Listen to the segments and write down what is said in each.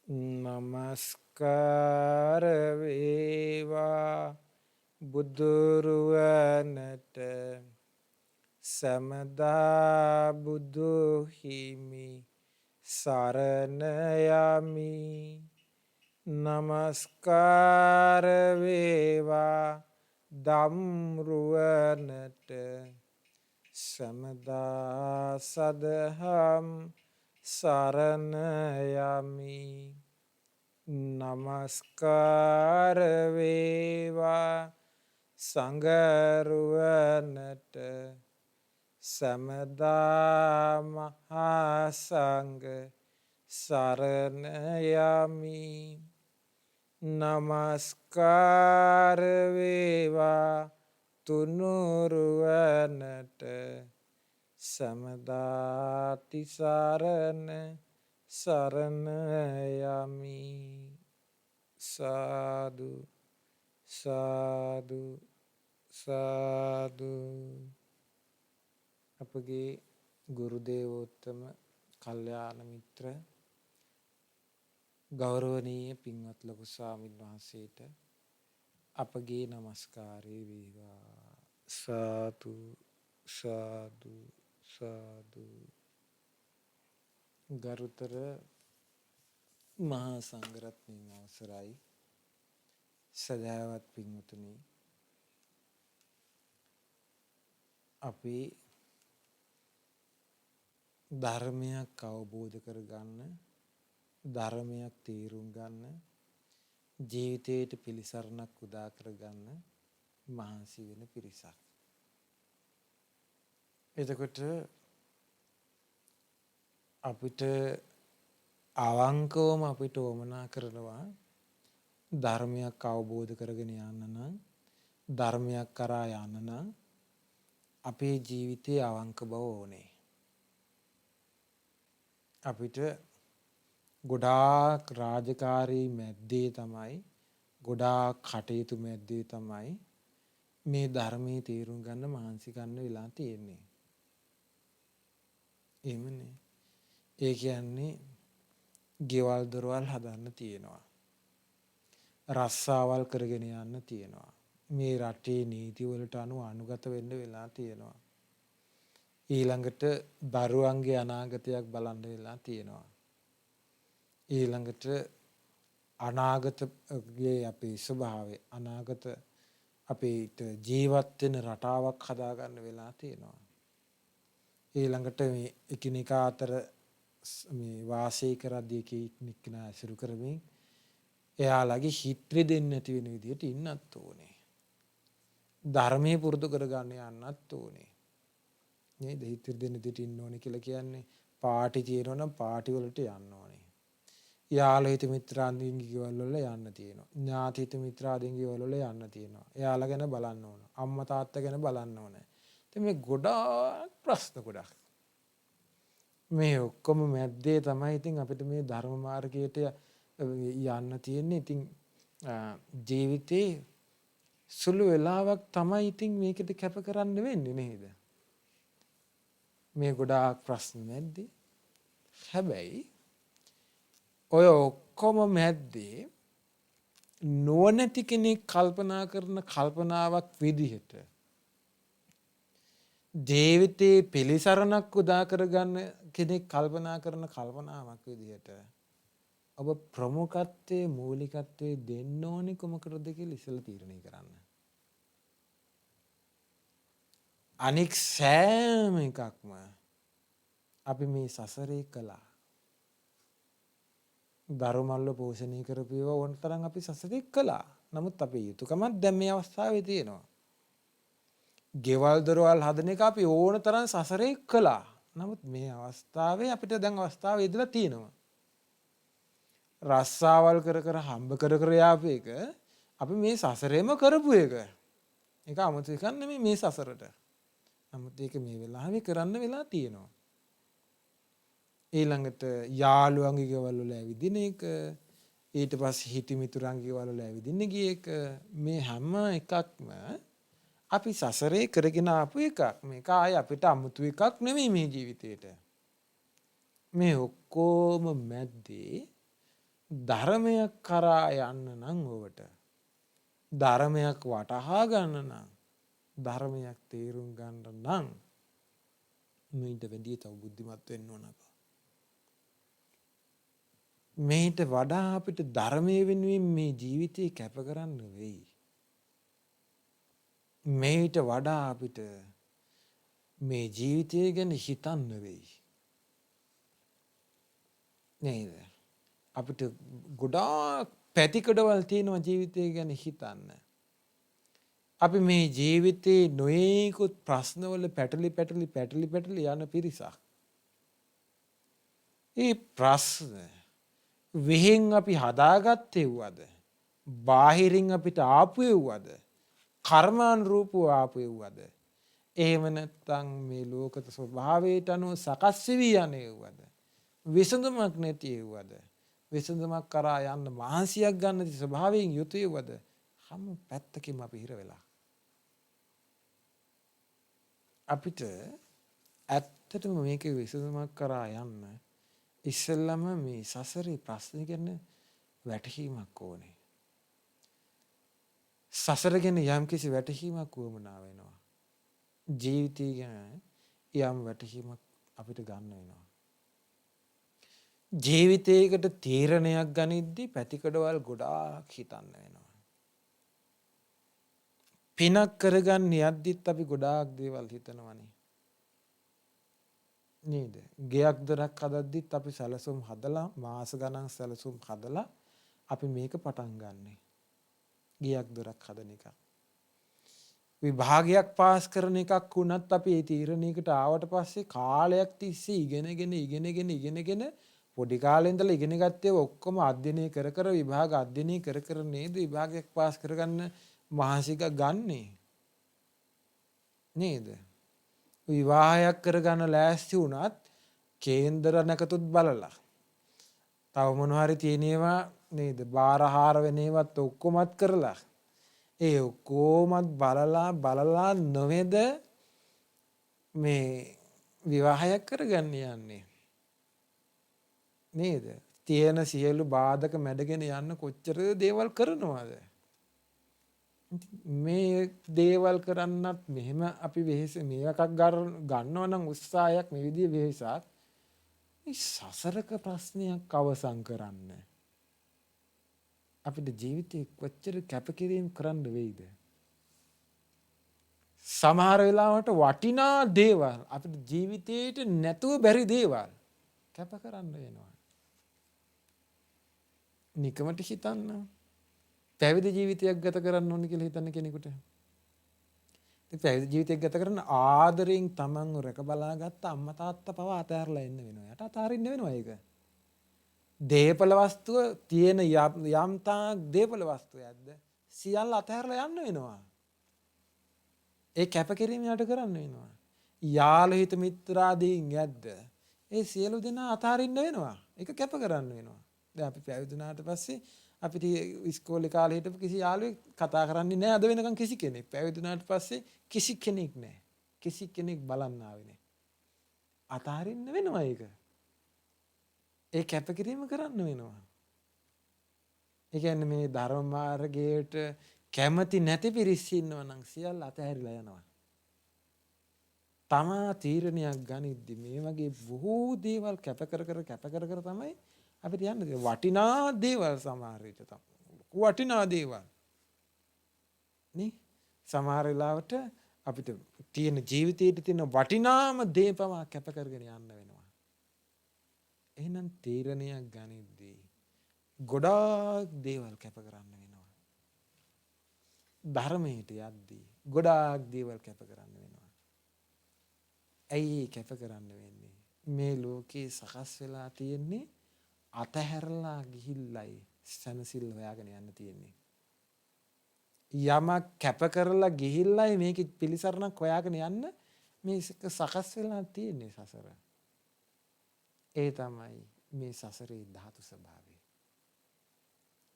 නමස්කාර වේවා බුදුරුවනට සමදා බුදු හිමි සරණ යමි. නමස්කාර වේවා ධම්රුවනට සමදා සදහම් සරණ යමි. නමස්කාර වේවා සංඝරුවනට සමදා මහා සංඝ සරණ යමි. නමස්කාර වේවා තුනුරුවනට සමදා තිසරණ සරණ යමි. සාදු සාදු සාදු. අපගේ ගුරු දේවෝත්තම කල්යාණ මිත්‍ර ගෞරවනීය පින්වත් ලොකු ස්වාමීන් වහන්සේට අපගේ নমස්කාරය වේවා. සාදු සාදු සාදු. ගරුතර මහා සංඝරත්නයන් අවසරයි. සදාවත් පින්වතුනි, අපි ධර්මයක් අවබෝධ කරගන්න, ධර්මයක් තේරුම් ගන්න, ජීවිතයට පිළිසරණක් උදා කරගන්න මහන්සි වෙන පිරිසක්. එතකොට අපිට අවංකවම අපිට උවමනා කරනවා ධර්මයක් අවබෝධ කරගෙන යන්න නම්, ධර්මයක් කරා යන්න නම් අපේ ජීවිතයේ අවංක බව ඕනේ. අපිට ගොඩාක් රාජකාරී මැද්දේ තමයි, ගොඩාක් කටයුතු මැද්දේ තමයි මේ ධර්මයේ තේරුම් ගන්න මහන්සි ගන්න වෙලා තියෙන්නේ. එහෙමනේ. ඒ කියන්නේ ගෙවල් දොරවල් හදන්න තියෙනවා. රස්සාවල් කරගෙන යන්න තියෙනවා. මේ රටේ නීති වලට අනුව අනුගත වෙන්න වෙලා තියෙනවා. ඊළඟට දරුවන්ගේ අනාගතයක් බලන්න වෙලා තියෙනවා. ඊළඟට අනාගතයේ අපේ ස්වභාවය, අනාගත අපේට ජීවත් වෙන රටාවක් හදාගන්න වෙලා තියෙනවා. ඊළඟට මේ එකිනෙකා අතර මේ වාසය කරද්දී එකිනෙකා ඇසුරු කරමින් එයාලගේ හිත් දෙන්න නැති වෙන විදිහට ඉන්නත් ඕනේ. ධර්මයේ පුරුදු කරගන්න යන්නත් ඕනේ. නේද? හිත දෙන්න දෙට ඉන්න ඕනේ කියලා කියන්නේ පාටි තියෙනවා නම් පාටි වලට යන්න ඕනේ. යාළුවෝ හිත මිත්‍රාදීන්ගේ ගෙවල් වල යන්න තියෙනවා. ඥාති හිත මිත්‍රාදීන්ගේ ගෙවල් වල යන්න තියෙනවා. එයාලා ගැන බලන්න ඕන. අම්මා තාත්තා ගැන බලන්න ඕනේ. ඉතින් මේ ගොඩාක් ප්‍රශ්න ගොඩක්. මේ ඔක්කොම මැද්දේ තමයි ඉතින් අපිට මේ ධර්ම මාර්ගයට යන්න තියෙන්නේ. ඉතින් ජීවිතේ සුළු වෙලාවක් තමයි ඉතින් මේකට කැප කරන්න වෙන්නේ නේද? මේ ගොඩාක් ප්‍රශ්න මැද්දේ. හැබැයි ඔය ඔක්කොම මැද්දේ නොනැති කෙනෙක් කල්පනා කරන කල්පනාවක් විදිහට ජීවිතේ පිළිසරණක් උදා කරගන්න කෙනෙක් කල්පනා කරන කල්පනාවක් විදිහට ඔබ ප්‍රමුඛත්වයේ මූලිකත්වයේ දෙන්න ඕනේ කොමකටද කියලා ඉස්සෙල්ලා තීරණය කරන්න. අනික් සෑම එකක්ම අපි මේ සසරේ කළා. ධර්මවල පෝෂණය කරපේව ඕන තරම් අපි සසරේ කළා. නමුත් අපේ යුතුයකමක් දැන් මේ අවස්ථාවේ තියෙනවා. ගෙවල් දොරවල් හදන එක අපි ඕන තරම් සසරේ කළා. නමුත් මේ අවස්ථාවේ අපිට දැන් අවස්ථාව ඉදලා තියෙනවා. රස්සාවල් කර කර හම්බ කර කර යාපු එක අපි මේ සසරේම කරපු එක. ඒක 아무තු එකක් නෙමෙයි මේ සසරට. නමුත් ඒක මේ වෙලාවේ කරන්න වෙලා තියෙනවා. ඊළඟට යාළුවන්ගේ ගෙවල් වල ඇවිදින එක, ඊට පස්සේ හිටි මිතුරන්ගේ ගෙවල් වල ඇවිදින්න ගිය එක, මේ හැම එකක්ම අපි සසරේ කරගෙන ආපු එකක්. මේක ආයේ අපිට 아무තු එකක් නෙමෙයි මේ ජීවිතේට. මේ ඔක්කොම මැද්දේ ධර්මයක් කරා යන්න නම් ඔබට ධර්මයක් වටහා ගන්න නම් ධර්මයක් තේරුම් ගන්න නම් මේට වැඩිය තව බුද්ධිමත් වෙන්න ඕනක. මේට වඩා අපිට ධර්මයේ වෙනුවෙන් මේ ජීවිතේ කැප කරන්න වෙයි. මේට වඩා අපිට මේ ජීවිතය ගැන හිතන්න වෙයි. නේද? අපිට ගොඩාක් පැතිකඩවල් තියෙනවා ජීවිතය ගැන හිතන්න. අපි මේ ජීවිතේ නොයෙකුත් ප්‍රශ්නවල පැටලි යන පිරිසක්. ඒ ප්‍රශ්න වෙහෙන් අපි හදාගත්තේ වුවද? බාහිරින් අපිට ආපු වුවද? කර්මානුරූපව ආපු වුවද? එහෙම නැත්නම් මේ ලෝකත ස්වභාවයට අනුව සකස් වෙවි යන්නේ වුවද? විසඳුමක් නැති වුවද? විසඳුමක් කරා යන්න මහන්සියක් ගන්න ස්වභාවයෙන් යුතු වුවද? හැම පැත්තකින්ම අපි හිර වෙලා. අපිට ඇත්තටම මේකේ විසඳුමක් කරා යන්න ඉස්සෙල්ලම මේ සසරේ ප්‍රශ්න ගැන වැටහීමක් ඕනේ. සසර ගැන යම්කිසි වැටහීමක් වුවමනා වෙනවා. ජීවිතය ගැන යම් වැටහීමක් අපිට ගන්න වෙනවා. ජීවිතයකට තීරණයක් ගනිද්දී පැතිකඩවල් ගොඩාක් හිතන්න වෙනවා. පිනක් කරගන්න යද්දිත් අපි ගොඩාක් දේවල් හිතනවනේ. නේද? ගෙයක් දොරක් හදද්දිත් අපි සැලසුම් හදලා මාස ගණන් සැලසුම් හදලා අපි මේක පටන් ගන්නෙ. ගෙයක් දොරක් හදන එක. විභාගයක් පාස් කරන එකක් වුණත් අපි ඒ තීරණයකට ආවට පස්සේ කාලයක් තිස්සේ ඉගෙනගෙන පොඩි කාලේ ඉඳලා ඉගෙන ගත්තේ ඔක්කොම අධ්‍යයනය කර විභාග අධ්‍යයනය කර නේද විභාගයක් පාස් කරගන්න මහන්සික ගන්නෙ. නේද? විවාහයක් කරගන්න ලෑස්ති වුණත් කේන්දර නැකතුත් බලලා. තව මොනවා හරි තියෙනවා නේද? බාරහාර වෙන ඒවත් ඔක්කොමත් කරලා. ඒ ඔක්කොමත් බලලා නොවේද මේ විවාහයක් කරගන්න යන්නේ. නේද? තියෙන සියලු බාධක මැඩගෙන යන්න කොච්චර දේවල් කරනවද? මේ දේවල් කරන්නත් මෙහෙම අපි වෙහෙස මේකක් ගන්නවා නම් උත්සාහයක් මේ විදිහේ වෙහෙසක් මේ සසරක ප්‍රශ්නයක් අවසන් කරන්න අපිට ජීවිතේ කොච්චර කැපකිරීම කරන්න වෙයිද? සමහර වෙලාවට වටිනා දේවල් අපිට ජීවිතේට නැතුව බැරි දේවල් කැප කරන්න වෙනවා. නිකමට හිතන්න පැවිදි ජීවිතයක් ගත කරන්න ඕන කියලා හිතන්න කෙනෙකුට. ඉතින් පැවිදි ජීවිතයක් ගත කරන ආදරෙන් තමන්ව රැක බලාගත්ත අම්මා තාත්තා පව අතහැරලා එන්න වෙනවා. යට අතහරින්න වෙනවා ඒක. දේපල වස්තුව තියෙන යම් තාක් දේපල වස්තුවක්ද සියල්ල අතහැරලා යන්න වෙනවා. ඒ කැපකිරීම යට කරන්න වෙනවා. යාළ හිත මිත්‍රාදීන් යද්ද ඒ සියලු දෙනා අතහරින්න වෙනවා. ඒක කැප කරන්න වෙනවා. දැන් අපි පැවිදි වුණාට පස්සේ අපිට ඉස්කෝලේ කාලේ හිටපු කිසි යාළුවෙක් කතා කරන්නේ නැහැ අද වෙනකන් කිසි කෙනෙක්. පැවිදි වුණාට පස්සේ කිසි කෙනෙක් නැහැ. කිසි කෙනෙක් බලන්න ආවේ නැහැ. අතහරින්න වෙනවා ඒක. ඒ කැපකිරීම කරන්න වෙනවා. ඒ කියන්නේ මේ ධර්ම මාර්ගයට කැමති නැති පිරිස් ඉන්නවා නම් සියල්ල අතහැරිලා යනවා. තමා තීරණයක් ගනිද්දි මේ වගේ බොහෝ දේවල් කැප කර තමයි අපිට යන්නේ. වටිනා දේවල් සමහර විට තමයි. වටිනා දේවල්. නේ? සමහර වෙලාවට අපිට තියෙන ජීවිතයේ තියෙන වටිනාම දේ පවා කැප කරගෙන යන්න වෙනවා. එහෙනම් තීරණයක් ගනිද්දී ගොඩාක් දේවල් කැප කරන්න වෙනවා. ධර්මයට යද්දී ගොඩාක් දේවල් කැප කරන්න වෙනවා. ඇයි කැප කරන්න වෙන්නේ? මේ ලෝකේ සකස් වෙලා තියෙන්නේ අතහැරලා ගිහිල්ලයි සනසිල් හොයාගෙන යන්න තියෙන්නේ. යමක් කැප කරලා ගිහිල්ලයි මේක පිළිසරණක් හොයාගෙන යන්න මේ සකස් වෙලා තියෙන්නේ සසර. ඒ තමයි මේ සසරේ ධාතු ස්වභාවය.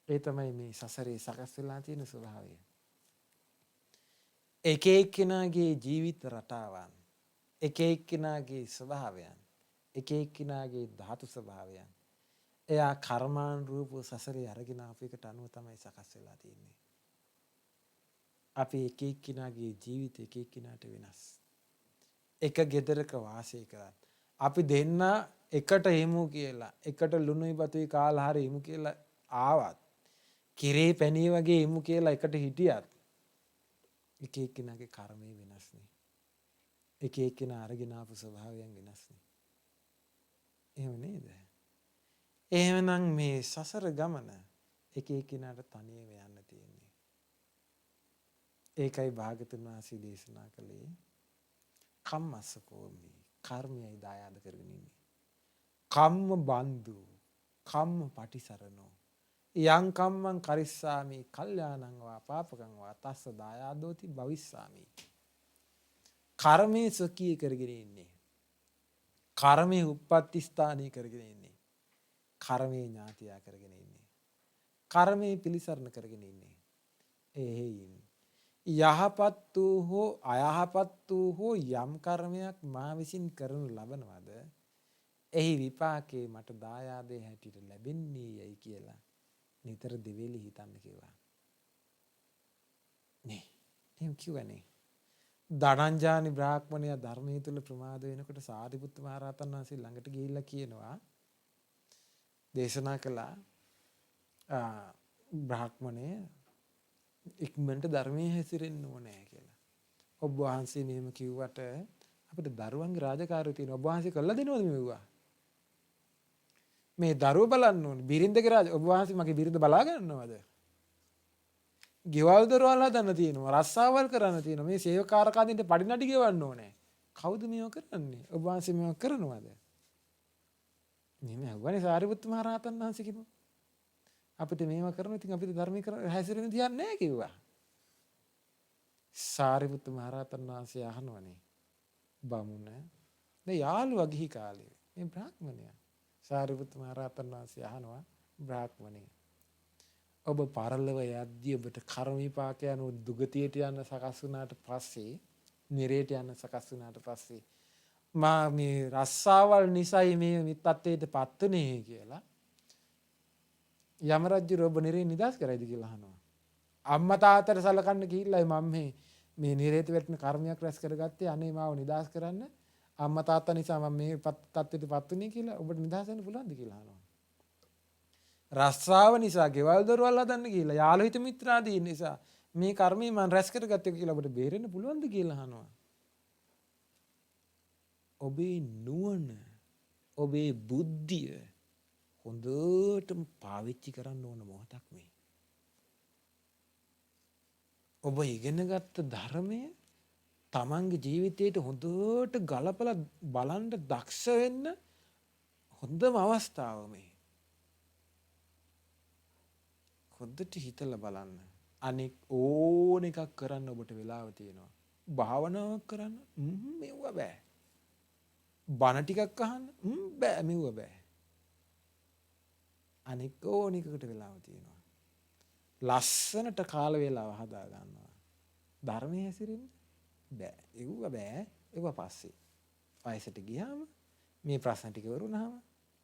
ඒ තමයි මේ සසරේ සකස් වෙලා තියෙන ස්වභාවය. එක එක්කෙනාගේ ජීවිත රටාවන්, එක එක්කෙනාගේ ස්වභාවයන්, එක එක්කෙනාගේ ධාතු ස්වභාවයන් එයා කර්මානුරූපව සසරේ අරගෙන ආපු එකට අනුව තමයි සකස් වෙලා තියෙන්නේ. අපි එක එක්කිනාගේ ජීවිත එක එක්කිනාට වෙනස්. එක ගෙදරක වාසය කරත් අපි දෙන්න එකට හිමු කියලා එකට ලුණුයි බතුයි කාලා හරි හිමු කියලා ආවත් කිරේ පැණී වගේ හිමු කියලා එකට හිටියත් එක එක්කිනාගේ කර්මය වෙනස්නේ. එක එක්කිනා අරගෙන ආපු ස්වභාවයන් වෙනස්නේ. එහෙම නේද? එහෙමනම් මේ සසර ගමන එක එක්කිනාට තනියම යන්න තියෙන්නේ. ඒකයි භාගතුන් වහන්සේ දේශනා කළේ කම්මස්සකෝමි කර්මයයි දායාද කරගෙන ඉන්නේ. කම්ම බන්දු කම්ම පටිසරණෝ යං කම්මං කරිස්සාමි කල්යාණං වා පාපකං වා තස්ස දායාදෝති භවිස්සාමි. කර්මයේ සොකී කරගෙන ඉන්නේ. කර්මයේ උප්පත්ති ස්ථානීය කරගෙන ඉන්නේ. කර්මයේ ඥාතියා කරගෙන ඉන්නේ. කර්මයේ පිළිසරණ කරගෙන ඉන්නේ. එහෙයින් යහපත් වූ හෝ අයහපත් වූ හෝ යම් කර්මයක් මා විසින් කරනු ලබනවද එහි විපාකේ මට දායාදේ හැටියට ලැබෙන්නේ යයි කියලා නිතර දෙවිලි හිතන්න කිව්වා. නේ එහෙම කිව්වනේ. දනංජානි බ්‍රාහ්මණයා ධර්මයේ තුල ප්‍රමාද වෙනකොට සාරිපුත්ත මහ රහතන් වහන්සේ ළඟට ගිහිල්ලා කියනවා දේශනා කළා බ්‍රාහ්මණය ඉක්මනට ධර්මයේ හැසිරෙන්න ඕනේ කියලා. ඔබ වහන්සේ මෙහෙම කිව්වට අපිට දරුවන්ගේ රාජකාරිය තියෙනවා. ඔබ වහන්සේ කළා දෙනවද මෙවුවා? මේ දරුව බලන්න ඕනේ. බිරින්දගේ රාජ ඔබ වහන්සේ මගේ බිරිඳ බලා ගන්නවද? ගෙවල් දොරවල් හදන්න තියෙනවා. රස්සාවල් කරන්න තියෙනවා. මේ සේවකාරකාදීන්ට පඩිනඩි ගෙවන්න ඕනේ. කවුද මේව කරන්නේ? ඔබ වහන්සේ මේව කරනවද? නේ වනේ සාරිපුත්ත මහ රහතන් වහන්සේ කිව්වා. අපිට මේව කරනවා ඉතින් අපිට ධර්මී කර හැසිරෙන්න තියන්නේ නැහැ කිව්වා. සාරිපුත්ත මහ රහතන් වහන්සේ අහනවනේ බමුණ මේ යාළුවා ගිහි කාලේ මේ බ්‍රාහ්මණයා සාරිපුත්ත මහ රහතන් වහන්සේ අහනවා බ්‍රාහ්මණය ඔබ පරලොව යද්දී ඔබට කර්ම විපාක යන දුගතියට යන සකස් වුණාට පස්සේ නිරේට යන සකස් වුණාට පස්සේ මා මේ රස්සාවල් නිසයි මේ මිත්ත්වයට පත්ුනේ කියලා යම රජු ඔබ නිරේ නිදාස් කරයිද කියලා අහනවා. අම්මා තාත්තට සලකන්න ගිහිල්ලා මම මේ නිරේත වැටෙන කර්මයක් රැස් කරගත්තේ අනේ මාව නිදාස් කරන්න අම්මා තාත්තා නිසා මම මේ තත්ත්වයට පත්ුනේ කියලා ඔබට නිදාස් වෙන්න පුළුවන්ද කියලා අහනවා. රස්සාව නිසා ගෙවල් දොරවල් හදන්න කියලා යාළු හිත මිත්‍රාදී නිසා මේ කර්මය මම රැස් කරගත්තේ කියලා ඔබට බේරෙන්න පුළුවන්ද කියලා අහනවා. ඔබේ නුවණ ඔබේ බුද්ධිය හොඳටම පාවිච්චි කරන්න ඕන මොහොතක් මේ. ඔබ ඉගෙනගත්ත ධර්මය තමන්ගේ ජීවිතයට හොඳට ගලපලා බලන්න දක්ෂ වෙන්න හොඳම අවස්ථාව මේ. හොඳට හිතලා බලන්න. අනෙක් ඕන එකක් කරන්න ඔබට වෙලාව තියෙනවා. භාවනාවක් කරන්න මෙව්ව බෑ. බණ ටිකක් අහන්න බෑ මෙව්ව බෑ. අනෙක් ඕන එකකට වෙලාව තියෙනවා. ලස්සනට කාල වේලාව හදා ගන්නවා. ධර්මයේ හැසිරෙන්න බෑ. ඒව බෑ. ඒව පස්සේ. වයසට ගියාම මේ ප්‍රශ්න ටික වරුණාම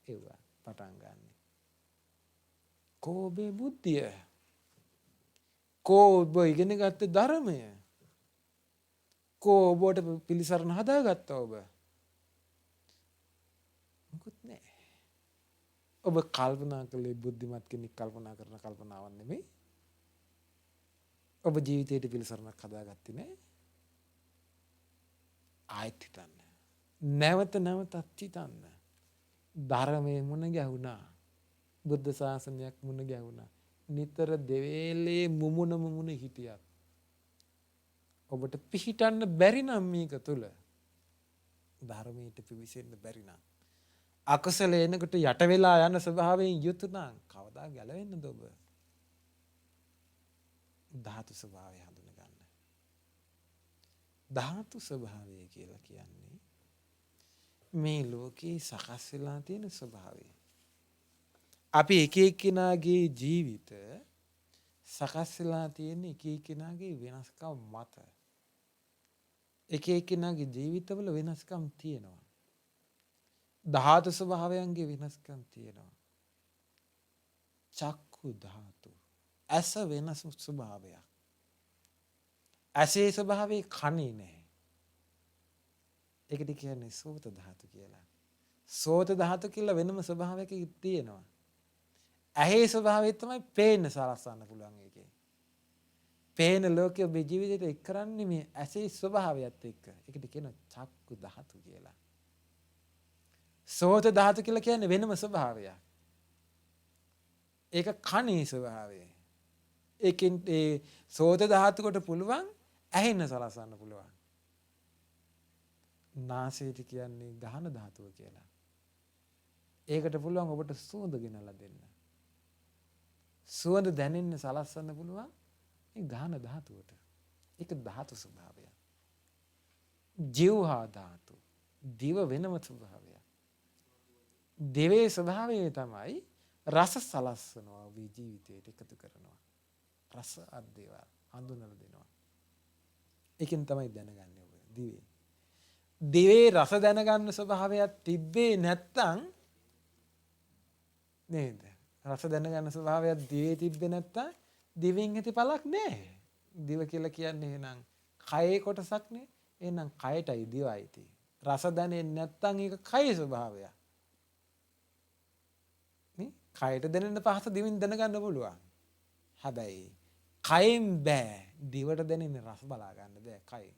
ඒව පටන් ගන්න. කෝබේ බුද්ධිය. කෝබ ඉගෙන ගත්ත ධර්මය. කෝබට පිළිසරණ හදාගත්තා ඔබ. මොකුත් නෑ. ඔබ කල්පනා කළේ බුද්ධිමත් කෙනෙක් කල්පනා කරන කල්පනාවක් නෙමෙයි. ඔබ ජීවිතයට පිළිසරණක් හදාගත්තේ නෑ. ආයෙත් හිතන්න. නැවත නැවතත් හිතන්න. ධර්මයේ මුණ ගැහුණා. බුද්ධ ශාසනයක් මුණ ගැහුණා. නිතර දෙවේලේ මුමුණ හිටියත් ඔබට පිහිටන්න බැරි නම් මේක තුල ධර්මයට පිවිසෙන්න බැරි නම් අකුසල එනකොට යට වෙලා යන ස්වභාවයෙන් යුතු නම් කවදා ගැලවෙන්නද ඔබ? ධාතු ස්වභාවය හඳුන ගන්න. ධාතු ස්වභාවය කියලා කියන්නේ මේ ලෝකේ සකස් වෙලා තියෙන ස්වභාවය. අපි එක එක්කෙනාගේ ජීවිත සකස් වෙලා තියෙන එක එක්කෙනාගේ වෙනස්කම් මත. එක එක්කෙනාගේ ජීවිතවල වෙනස්කම් තියෙනවා. ධාතු ස්වභාවයන්ගේ වෙනස්කම් තියෙනවා. චක්කු ධාතු. ඇස වෙනස් ස්වභාවයක්. ඇසේ ස්වභාවය කණේ නැහැ. ඒකට කියන්නේ සෝත ධාතු කියලා. සෝත ධාතු කියලා වෙනම ස්වභාවයක තියෙනවා. ඇහි ස්වභාවය තමයි පේන්න සලස්සන්න පුළුවන් එකේ. පේන ලෝකයේ ඔබේ ජීවිතේට එක් කරන්නේ මේ ඇසේ ස්වභාවයත් එක්ක. ඒකට කියනවා චක්කු ධාතු කියලා. සෝත ධාතු කියලා කියන්නේ වෙනම ස්වභාවයක්. ඒක කණේ ස්වභාවය. ඒකෙන් ඒ සෝත ධාතු කොට පුළුවන් ඇහෙන්න සලස්සන්න පුළුවන්. නාසයට කියන්නේ ගහන ධාතුව කියලා. ඒකට පුළුවන් ඔබට සුවඳ ගෙනලා දෙන්න. සුවඳ දැනෙන්න සලස්සන්න පුළුවන් මේ ගහන ධාතුවට. ඒක ධාතු ස්වභාවය. ජීවහා ධාතු. දිව වෙනම ස්වභාවයක්. දිවේ ස්වභාවය තමයි රස සලස්සනවා ඔබේ ජීවිතයට එකතු කරනවා. රස අධ්‍යයව හඳුනලා දෙනවා. ඒකෙන් තමයි දැනගන්නේ ඔබ දිවේ. දිවේ රස දැනගන්න ස්වභාවයක් තිබ්බේ නැත්තම් නේද? රස දැනගන්න ස්වභාවයක් දිවේ තිබ්බේ නැත්තම් දිවෙන් ඇති පළක් නැහැ. දිව කියලා කියන්නේ එහෙනම් කයේ කොටසක් නේ. එහෙනම් කයටයි දිවයි තියෙන්නේ. රස දැනෙන්නේ නැත්තම් ඒක කයේ ස්වභාවයක්. නේ? කයට දැනෙන පහස දිවෙන් දැනගන්න පුළුවන්. හැබැයි කයෙන් බෑ දිවට දැනෙන රස බලා ගන්න බෑ කයෙන්.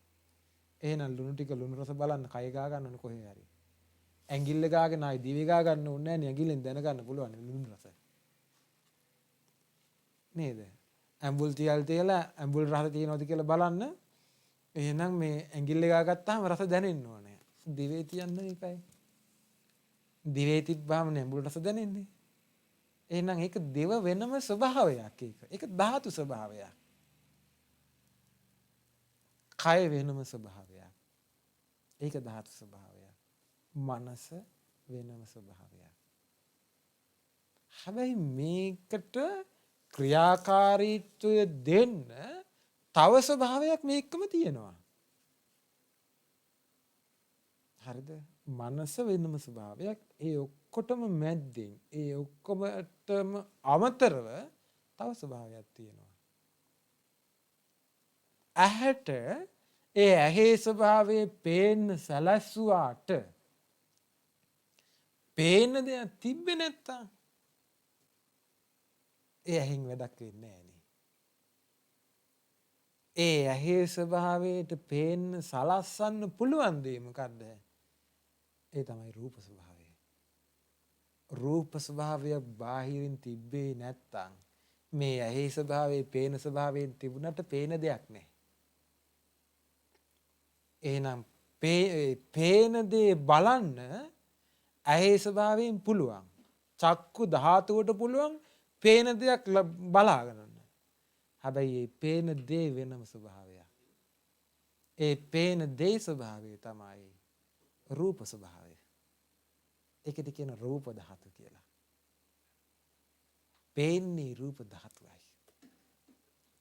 එහෙනම් ලුණු ටික ලුණු රස බලන්න කය ගා ගන්න ඕනේ කොහේ හරි. ඇඟිල්ල ගාගෙන ආයි දිවේ ගා ගන්න ඕනේ නැහැ නේ. ඇඟිල්ලෙන් දැනගන්න පුළුවන් ලුණු රස. නේද? ඇඹුල් තියලා ඇඹුල් රස තියෙනවද කියලා බලන්න. එහෙනම් මේ ඇඟිල්ල ගා ගත්තාම රස දැනෙන්න ඕනේ. දිවේ තියන්න ඒකයි. දිවේ තිබ්බාම නේ ඇඹුල් රස දැනෙන්නේ. එහෙනම් ඒක දෙව වෙනම ස්වභාවයක් ඒක. ඒක ධාතු ස්වභාවයක්. කය වෙනම ස්වභාවයක්. ඒක ධාතු ස්වභාවයක්. මනස වෙනම ස්වභාවයක්. හැබැයි මේකට ක්‍රියාකාරීත්වය දෙන්න තව ස්වභාවයක් මේකම තියෙනවා. හරිද? මනස වෙනම ස්වභාවයක්. ඒ ඔක්කොටම මැද්දෙන් ඒ ඔක්කොමටම අමතරව තව ස්වභාවයක් තියෙනවා. ඇහැට ඒ ඇහි ස්වභාවයේ පේන්න සැලැස්සුවාට පේන දෙයක් තිබ්බේ නැත්තම් ඒ ඇහෙන් වැඩක් වෙන්නේ නැහැ නේ. ඒ ඇහි ස්වභාවයට පේන්න සලස්සන්න පුළුවන් දේ මොකද්ද? ඒ තමයි රූප ස්වභාවය. රූප ස්වභාවය බාහිරින් තිබ්බේ නැත්තම් මේ ඇහි ස්වභාවයේ පේන ස්වභාවයෙන් තිබුණට පේන දෙයක් නැහැ. එහෙනම් පේන දේ බලන්න ඇහි ස්වභාවයෙන් පුළුවන්. චක්කු ධාතුවට පුළුවන් පේන දෙයක් බලා ගන්න. හැබැයි මේ පේන දේ වෙනම ස්වභාවයක්. ඒ පේන දේ ස්වභාවය තමයි රූප ස්වභාවය. ඒකට කියන රූප ධාතු කියලා. පේන්නේ රූප ධාතුවයි.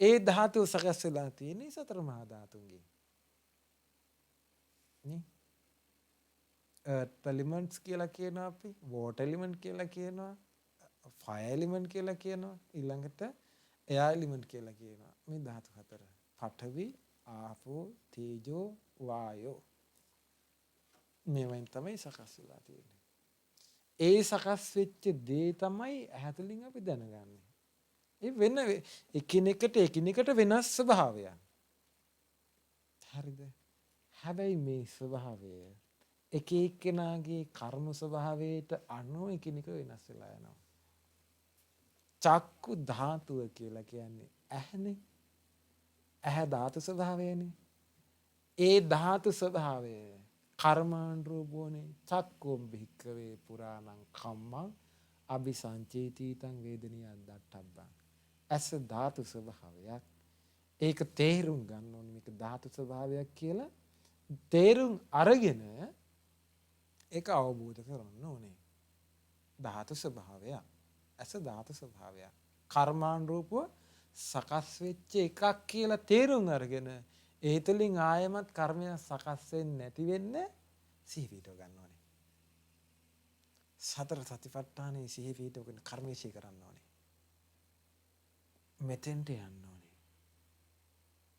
ඒ ධාතුව සකස් වෙලා තියෙන්නේ සතර මහා ධාතුන්ගෙන්. නේ? earth elements කියලා කියනවා අපි, water element කියලා කියනවා, fire element කියලා කියනවා, ඊළඟට air element කියලා කියනවා. මේ ධාතු හතර. පඨවි, ආපෝ, තේජෝ, වායෝ. මේවෙන් තමයි සකස් වෙලා තියෙන්නේ. ඒ සකස් වෙච්ච දේ තමයි ඇහැතුලින් අපි දැනගන්නේ. ඒ වෙන එකිනෙකට වෙනස් ස්වභාවයක්. හරිද? හැබැයි මේ ස්වභාවය එක එක්කෙනාගේ කර්ම ස්වභාවයට අනුව එකිනෙක වෙනස් වෙලා යනවා. චක්කු ධාතුව කියලා කියන්නේ ඇහැනේ. ඇහැ ධාතු ස්වභාවයනේ. ඒ ධාතු ස්වභාවය කර්මානුරූපෝනේ චක්කෝම් භික්කවේ පුරාණං කම්මං අபிසංචේතිතං වේදනියං දට්ඨබ්බං. ඇස ධාතු ස්වභාවයක්. ඒක තේරුම් ගන්න ඕනේ මේක ධාතු ස්වභාවයක් කියලා. තේරුම් අරගෙන ඒක අවබෝධ කරගන්න ඕනේ. ධාතු ස්වභාවයක්. ඇස ධාතු ස්වභාවයක්. කර්මානුරූපව සකස් වෙච්ච එකක් කියලා තේරුම් අරගෙන ඒ තුළින් ආයමත් කර්මය සකස් වෙන්නේ නැති වෙන්න සිහි පිටව ගන්න ඕනේ. සතර සතිපට්ඨානයේ සිහි පිටවගෙන කර්මයේ කරන්න ඕනේ. මෙතෙන්ට යන්න ඕනේ.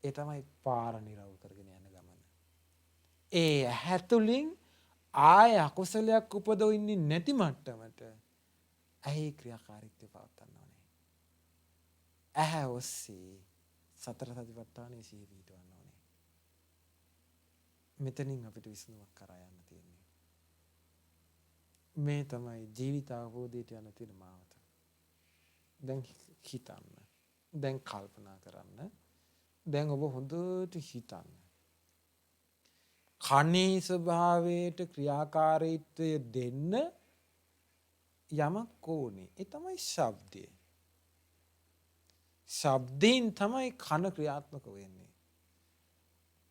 ඒ තමයි පාර නිරවුල් කරගෙන යන ගමන. ඒ ඇහැ තුලින් ආය අකුසලයක් උපදවෙන්නේ නැති මට්ටමට ඇහි ක්‍රියාකාරීත්වය පවත්වන්න ඕනේ. ඇහැ ඔස්සේ සතර සතිපට්ඨානයේ සිහි පිහිටවන්න ඕනේ. මෙතනින් අපිට විසඳුමක් කරා යන්න තියෙන්නේ. මේ තමයි ජීවිත අවබෝධයට යන තියෙන මාවත. දැන් හිතන්න. දැන් කල්පනා කරන්න. දැන් ඔබ හොඳට හිතන්න. කනේ ස්වභාවයට ක්‍රියාකාරීත්වය දෙන්න යමක් ඕනේ. ඒ තමයි ශබ්දය. ශබ්දයෙන් තමයි කන ක්‍රියාත්මක වෙන්නේ.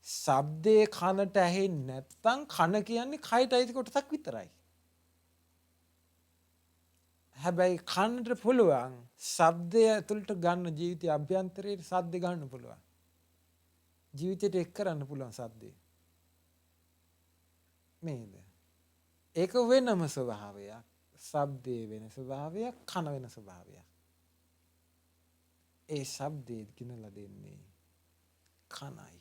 ශබ්දේ කනට ඇහෙන්නේ නැත්නම් කන කියන්නේ කයට අයිති කොටසක් විතරයි. හැබැයි කනට පුළුවන් ශබ්දය ඇතුළට ගන්න ජීවිතයේ අභ්‍යන්තරයේ ශබ්ද ගන්න පුළුවන්. ජීවිතයට එක් කරන්න පුළුවන් ශබ්දේ. නේද? ඒක වෙනම ස්වභාවයක්. ශබ්දේ වෙන ස්වභාවයක්, කන වෙන ස්වභාවයක්. ඒ ශබ්දේ කිනලා දෙන්නේ කනයි.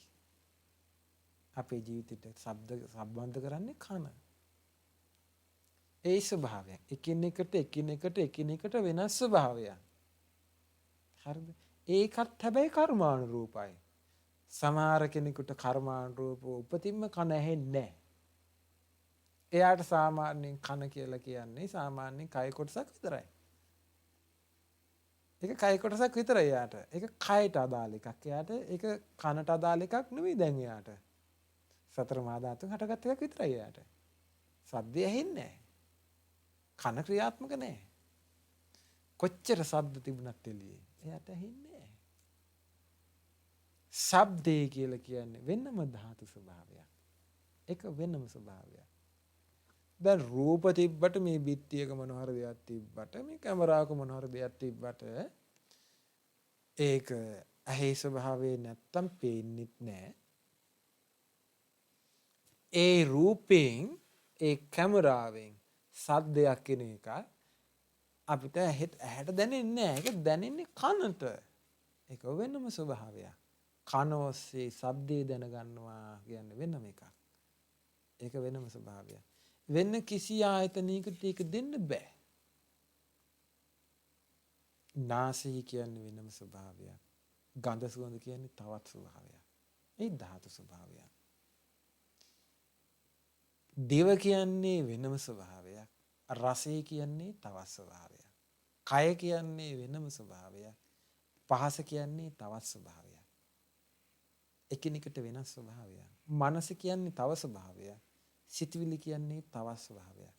අපේ ජීවිතයට ශබ්ද සම්බන්ධ කරන්නේ කන. ඒ ස්වභාවයක්. එකිනෙකට වෙනස් ස්වභාවයක්. හරිද? ඒකත් හැබැයි කර්මානුරූපයි. සමහර කෙනෙකුට කර්මානුරූපව උපතින්ම කන ඇහෙන්නේ නැහැ. එයාට සාමාන්‍යයෙන් කන කියලා කියන්නේ සාමාන්‍යයෙන් කය කොටසක් විතරයි. ඒක කය කොටසක් විතරයි එයාට. ඒක කයට අදාළ එකක්. එයාට ඒක කනට අදාළ එකක් නෙවෙයි දැන් එයාට. සතර මහා ධාතුන් හටගත් එකක් විතරයි එයාට. සද්දය ඇහෙන්නේ නැහැ. කන ක්‍රියාත්මක නැහැ. කොච්චර ශබ්ද තිබුණත් එළියේ එයාට ඇහෙන්නේ නැහැ. ශබ්දේ කියලා කියන්නේ වෙනම ධාතු ස්වභාවයක්. ඒක වෙනම ස්වභාවයක්. දැන් රූප තිබ්බට මේ බිත්තියක මොන හරි දෙයක් තිබ්බට මේ කැමරාවක මොන හරි දෙයක් තිබ්බට ඒක ඇහි ස්වභාවය නැත්තම් පේන්නෙත් නැහැ. ඒ රූපයෙන් ඒ කැමරාවෙන් සද්දයක් එන එක අපිට ඇහැට දැනෙන්නේ නැහැ. ඒක දැනෙන්නේ කනට. ඒක වෙනම ස්වභාවයක්. කන ඔස්සේ ශබ්දේ දැනගන්නවා කියන්නේ වෙනම එකක්. ඒක වෙනම ස්වභාවයක්. වෙන කිසි ආයතනයකට ඒක දෙන්න බෑ. නාසය කියන්නේ වෙනම ස්වභාවයක්. ගන්ධ සුවඳ කියන්නේ තවත් ස්වභාවයක්. ඒ ධාතු ස්වභාවයක්. දිව කියන්නේ වෙනම ස්වභාවයක්. රසය කියන්නේ තවත් ස්වභාවයක්. කය කියන්නේ වෙනම ස්වභාවයක්. පහස කියන්නේ තවත් ස්වභාවයක්. එකිනෙකට වෙනස් ස්වභාවයක්. මනස කියන්නේ තව ස්වභාවයක්. සිතවිලි කියන්නේ තවත් ස්වභාවයක්.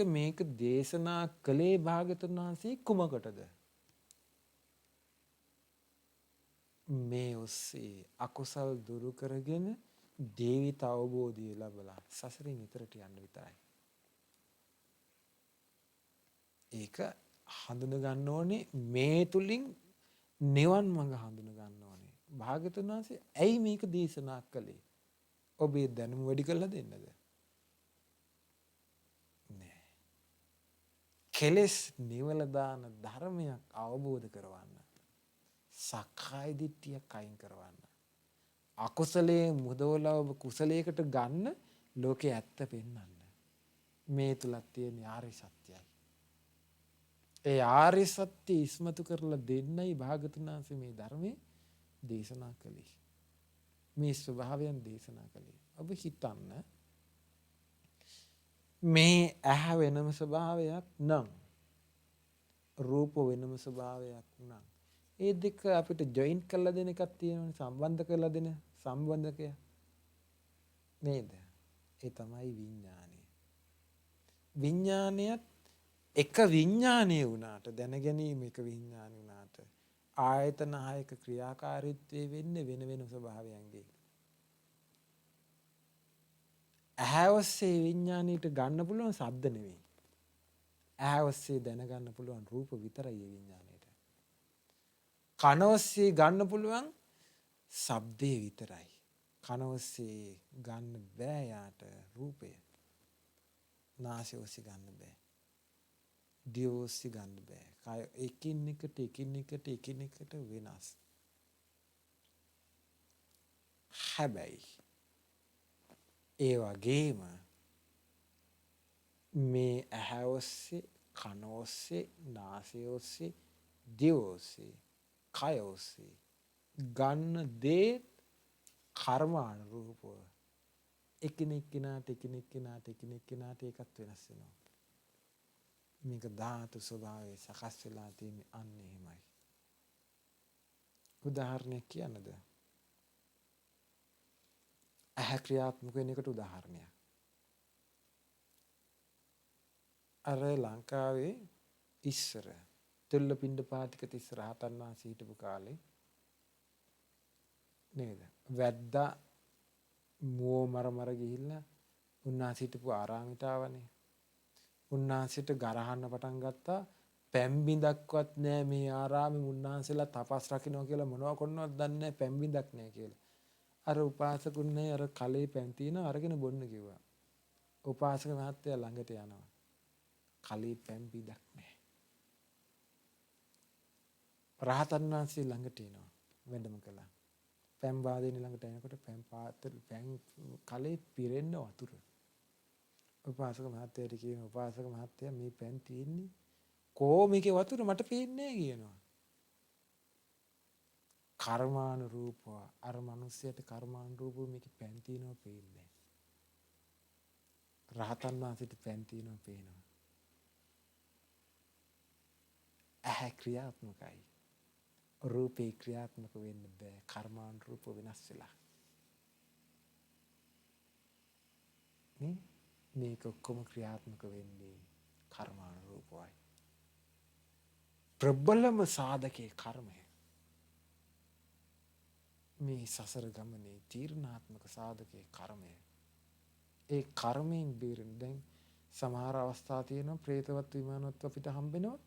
මේක දේශනා කළේ භාගතුන් වහන්සේ කුමකටද? මේ ඔස්සේ අකුසල් දුරු කරගෙන දේවිත අවබෝධය ලැබලා සසරින් ඈතට යන්න විතරයි. ඒක හඳුන ගන්න ඕනේ මේ තුලින් නිවන් මඟ හඳුන ගන්න ඕනේ. භාගතුන් වහන්සේ ඇයි මේක දේශනා කළේ? ඔබේ දැනුම වැඩි කරලා දෙන්නද? නෑ. කෙලස් නිවල දාන ධර්මයක් අවබෝධ කරවන්න. සක්කාය දිට්ඨියක් අයින් කරවන්න. අකුසලයේ මුදවලා ඔබ කුසලයකට ගන්න ලෝකේ ඇත්ත පෙන්වන්න. මේ තුලක් තියෙන ආර්ය සත්‍යයි. ඒ ආර්ය සත්‍ය ඉස්මතු කරලා දෙන්නයි භාගතුන් වහන්සේ මේ ධර්මයේ දේශනා කළේ. මේ ස්වභාවයන් දේශනා කළේ. ඔබ හිතන්න මේ ඇහැ වෙනම ස්වභාවයක් නම් රූප වෙනම ස්වභාවයක් නම් ඒ දෙක අපිට ජොයින්ට් කරලා දෙන එකක් තියෙනවනේ, සම්බන්ධ කරලා දෙන සම්බන්ධකය නේද? ඒ තමයි විඥානය. විඥානයත් එක විඥානයේ වුණාට දැනගැනීම එක විඥානය වුණාට ආයතන හයක ක්‍රියාකාරීත්වයේ වෙන්නේ වෙන වෙන ස්වභාවයන්ගේ. ඇහැ ඔස්සේ විඥානීට ගන්න පුළුවන් ශබ්ද නෙවෙයි. ඇහැ ඔස්සේ දැනගන්න පුළුවන් රූප විතරයි ඒ විඥානයට. කන ඔස්සේ ගන්න පුළුවන් ශබ්දේ විතරයි. කන ඔස්සේ ගන්න බෑ යාට රූපය. නාසය ඔස්සේ ගන්න බෑ. දියෝසි ගන්න බෑ. කය එකින් එකට වෙනස්. හැබැයි ඒ වගේම මේ ඇහැ ඔස්සේ, කන ඔස්සේ, නාසය ඔස්සේ, දිව ඔස්සේ, කය ඔස්සේ ගන්න දේ කර්මානුරූපව එකිනෙක කෙනාට ඒකත් වෙනස් වෙනවා. මේක ධාතු ස්වභාවයේ සකස් වෙලා තියෙන්නේ අන්න එහෙමයි. උදාහරණයක් කියන්නද? ඇහැ ක්‍රියාත්මක වෙන එකට උදාහරණයක්. අර ලංකාවේ ඉස්සර තුල්ල පිණ්ඩපාතික තිස්ස රහතන් වහන්සේ හිටපු කාලේ නේද? වැද්දා මුව මර ගිහිල්ලා උන්වහන්සේ හිටපු ආරාමයට ආවනේ. උන්වහන්සේට ගරහන්න පටන් ගත්තා. පැම්බිඳක්වත් නැහැ මේ ආරාමේ උන්වහන්සේලා තපස් රකින්නවා කියලා මොනවා කරනවද දන්නේ නැහැ පැම්බිඳක් නැහැ කියලා. අර උපාසකුන්නේ අර කලේ පැන් තියෙන අරගෙන බොන්න කිව්වා. උපාසක මහත්තයා ළඟට යනවා. කලේ පැම්බිඳක් නැහැ. රහතන් වහන්සේ ළඟට එනවා. වැඩම කළා. පැම් වාදිනේ ළඟට එනකොට පැම් කලේ පිරෙන්න වතුර. උපාසක මහත්තයාට කියනවා උපාසක මහත්තයා මේ පැන් තියෙන්නේ මේකේ වතුර මට පේන්නේ නැහැ කියනවා. කර්මානුරූපව අර මිනිස්සයාට කර්මානුරූපව මේකේ පැන් තියෙනවා පේන්නේ නැහැ. රහතන් වහන්සේට පැන් තියෙනවා පේනවා. ඇහැ ක්‍රියාත්මකයි. රූපේ ක්‍රියාත්මක වෙන්න බෑ. කර්මානුරූපව වෙනස් වෙලා. මේක ඔක්කොම ක්‍රියාත්මක වෙන්නේ කර්මානුරූපවයි. ප්‍රබලම සාධකේ කර්මය. මේ සසර ගමනේ තීරණාත්මක සාධකේ කර්මය. ඒ කර්මයෙන් බේරෙන්න දැන් සමහර අවස්ථා තියෙනවා പ്രേතවත් විමානවත් අපිට හම්බෙනවා.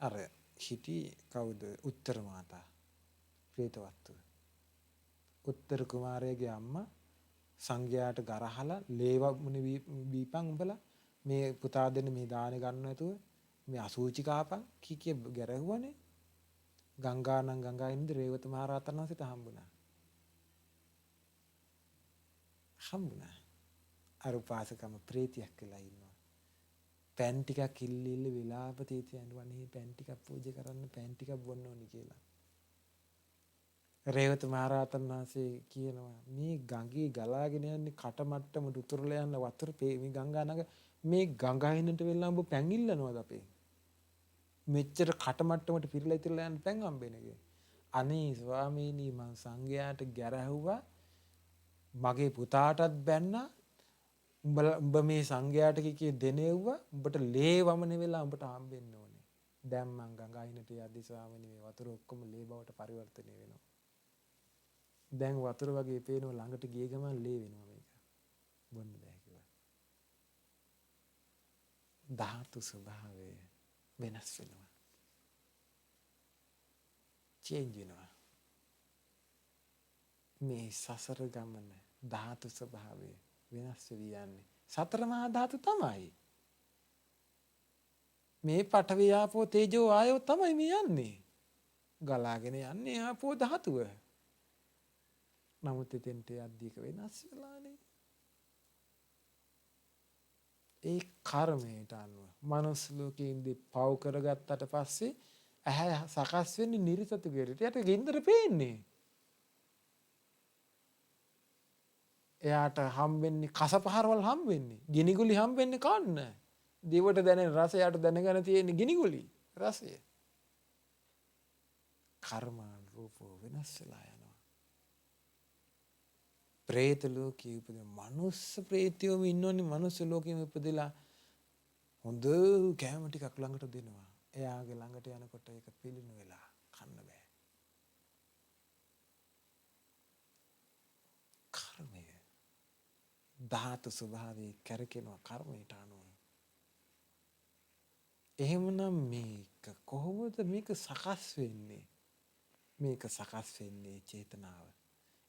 අර හිටි කවුද? උත්තර මාතා. പ്രേතවත්ව. උත්තර කුමාරයාගේ අම්මා සංඝයාට ගරහලා ලේවමුනි බීපන් උඹලා මේ පුතා දෙන්න මේ දාන ගන්න නැතුව මේ අසූචි කාපන් කිය ගැරහුවනේ. ගංගානම් ගංගා ඉඳ රේවත මහ රහතන් වහන්සේට හම්බුණා. අර උපාසකම ප්‍රේතියක් කියලා ඉන්නවා. පැන් ටිකක් ඉල්ල විලාප තීති යනවනේ පැන් ටිකක් පූජා කරන්න පැන් ටිකක් බොන්න ඕනි කියලා. රේවත මහ රහතන් වහන්සේ කියනවා මේ ගඟේ ගලාගෙන යන්නේ කටමට්ටමට උතුරලා යන වතුර මේ ගංගා නග මේ ගංගායිනට වෙලා ඔබ පැන් ඉල්ලනවද අපේ? මෙච්චර කටමට්ටමට පිරලා ඉතිරලා යන පැන් හම්බෙන්නේ. අනේ ස්වාමීනි මං සංඝයාට ගැරහුවා මගේ පුතාටත් බැන්නා උඹ මේ සංඝයාට කිය දෙනෙව්වා උඹට ලේ වමන වෙලා උඹට හම්බෙන්න ඕනේ. දැන් මං ගංගායිනට යද්දි ස්වාමීනි මේ වතුර ඔක්කොම ලේ බවට පරිවර්තනය වෙනවා. දැන් වතුර වගේ පේනවා ළඟට ගිය ගමන් ලේ වෙනවා මේක. බොන්න බෑ කිව්වා. ධාතු ස්වභාවය වෙනස් වෙනවා. චේන්ජ් වෙනවා. මේ සසර ගමන ධාතු ස්වභාවය වෙනස් වෙවි යන්නේ. සතර මහා ධාතු තමයි. මේ පඨවි ආපෝ තේජෝ ආයෝ තමයි මේ යන්නේ. ගලාගෙන යන්නේ ආපෝ ධාතුව. නමුත් එතෙන්ට යද්දීක වෙනස් වෙලානේ. ඒ කර්මයට අනුව මනුස්ස ලෝකේ ඉඳි පව් කරගත්තට පස්සේ ඇහැ සකස් වෙන්නේ නිර්සතු ගෙරට. යට ගින්දර පේන්නේ. එයාට හම්බෙන්නේ කසපහරවල් හම්බෙන්නේ. ගිනිගුලි හම්බෙන්නේ කන්න. දිවට දැනෙන රසයට දැනගෙන තියෙන ගිනිගුලි රසය. කර්මානුරූපව වෙනස් වෙලා යනවා. പ്രേත ලෝකයේ උපදින මනුස්ස ප්‍රේතයෝම ඉන්නෝනේ මනුස්ස ලෝකෙම උපදලා හොඳ කැම ටිකක් ළඟට දෙනවා. එයාගේ ළඟට යනකොට ඒක පිළිණු වෙලා කන්න බෑ. කර්මය ධාතු ස්වභාවයේ කරකිනවා කර්මයට අනුව. එහෙමනම් මේක කොහොමද මේක සකස් වෙන්නේ? මේක සකස් වෙන්නේ චේතනාව.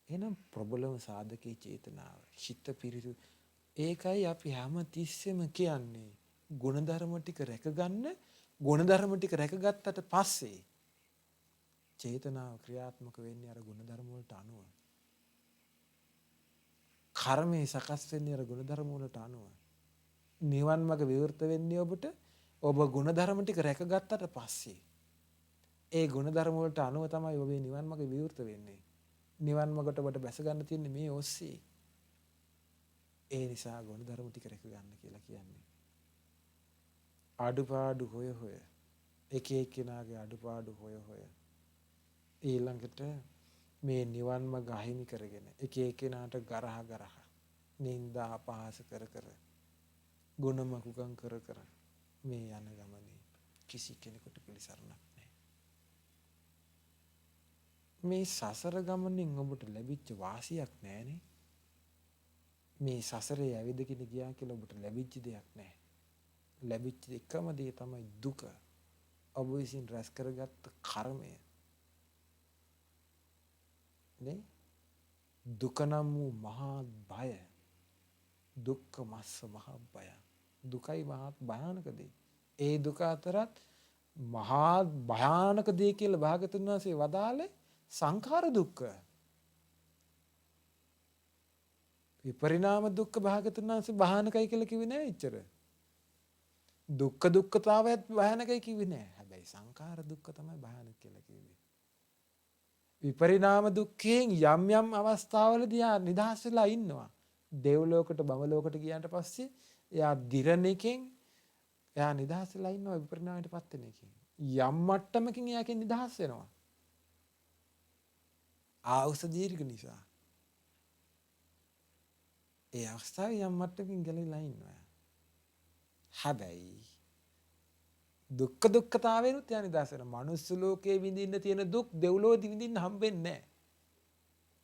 එහෙනම් ප්‍රබලම සාධකේ චේතනාව. චිත්ත පිරිසු. ඒකයි අපි හැම තිස්සෙම කියන්නේ ගුණධර්ම ටික රැකගන්න ගුණධර්ම ටික රැකගත්තට පස්සේ චේතනාව ක්‍රියාත්මක වෙන්නේ අර ගුණධර්ම වලට අනුව. කර්මය සකස් වෙන්නේ අර ගුණධර්ම වලට අනුව. නිවන් මාර්ග විවෘත වෙන්නේ ඔබට ඔබ ගුණධර්ම ටික රැකගත්තට පස්සේ. ඒ ගුණධර්ම වලට අනුව තමයි ඔබේ නිවන් මාර්ග විවෘත වෙන්නේ. නිවන් මාර්ගට ඔබට බැස ගන්න තියෙන්නේ මේ ඔස්සේ. ඒ නිසා ගුණධර්ම ටික රැක ගන්න කියලා කියන්නේ. අඩුපාඩු හොය හොය එක එක්කෙනාගේ අඩුපාඩු හොය හොය ඊළඟට මේ නිවන් මාර්ග අහිමි කරගෙන එක එක්කෙනාට ගරහ නින්දා අපහාස කර කර ගුණමකුකම් කර කර මේ යන ගමනේ කිසි කෙනෙකුට පිළිසරණක් නැහැ. මේ සසර ගමනින් ඔබට ලැබිච්ච වාසියක් නැහනේ. මේ සසරේ ඇවිදගෙන ගියා කියලා ඔබට ලැබිච්ච දෙයක් නැහැ. ලැබිච්ච එකම දේ තමයි දුක. ඔබ විසින් රැස් කරගත්ත කර්මය. නේ? දුක නම් වූ මහා බය. දුක්ඛ මස්ස මහා බය. දුකයි මහා භයානක දේ. ඒ දුක අතරත් මහා භයානක දේ කියලා භාගතුන් වහන්සේ වදාළේ සංඛාර දුක්ඛ. විපරිණාම දුක්ඛ භාගතුන් වහන්සේ භයානකයි කියලා කිව්වේ නෑ එච්චර. දුක්ඛ දුක්ඛතාවයත් භයානකයි කිව්වේ නෑ. හැබැයි සංඛාර දුක්ඛ තමයි භයානක කියලා කිව්වේ. විපරිණාම දුක්ඛයෙන් යම් යම් අවස්ථාවලදී ආ නිදහස් වෙලා ඉන්නවා. දෙව්ලෝකට බඹලෝකට ගියාට පස්සේ එයා දිරණ එකෙන් එයා නිදහස් වෙලා ඉන්නවා විපරිණාමයට පත් වෙන එකෙන්. යම් මට්ටමකින් එයාකින් නිදහස් වෙනවා. ආවුස දීර්ඝ නිසා. ඒ අවස්ථාවේ යම් මට්ටමකින් ගැලවිලා ඉන්නවා. හැබැයි දුක්ඛ දුක්ඛතාවයනුත් යා නිදහස් වෙනවා. මනුස්ස ලෝකයේ විඳින්න තියෙන දුක් දෙව්ලෝකෙදි විඳින්න හම්බෙන්නේ නැහැ.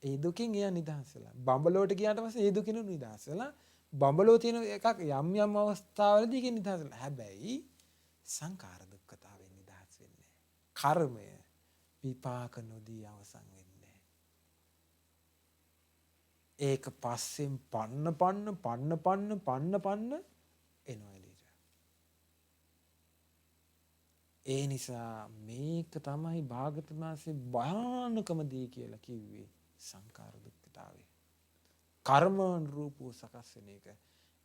ඒ දුකින් එයා නිදහස් වෙලා. බඹලෝට ගියාට පස්සේ ඒ දුකින් නිදහස් වෙලා බඹලෝ තියෙන එකක් යම් යම් අවස්ථාවලදී ඒකෙන් නිදහස් වෙලා. හැබැයි සංඛාර දුක්ඛතාවයෙන් නිදහස් වෙන්නේ නැහැ. කර්මය විපාක නොදී අවසන් වෙන්නේ නැහැ. ඒක පස්සෙන් පන්න එනවා එළියට. ඒ නිසා මේක තමයි භාගතුන් වහන්සේ භයානකම දේ කියලා කිව්වේ සංඛාර දුක්ඛතාවය. කර්මානුරූපව සකස් වෙන එක.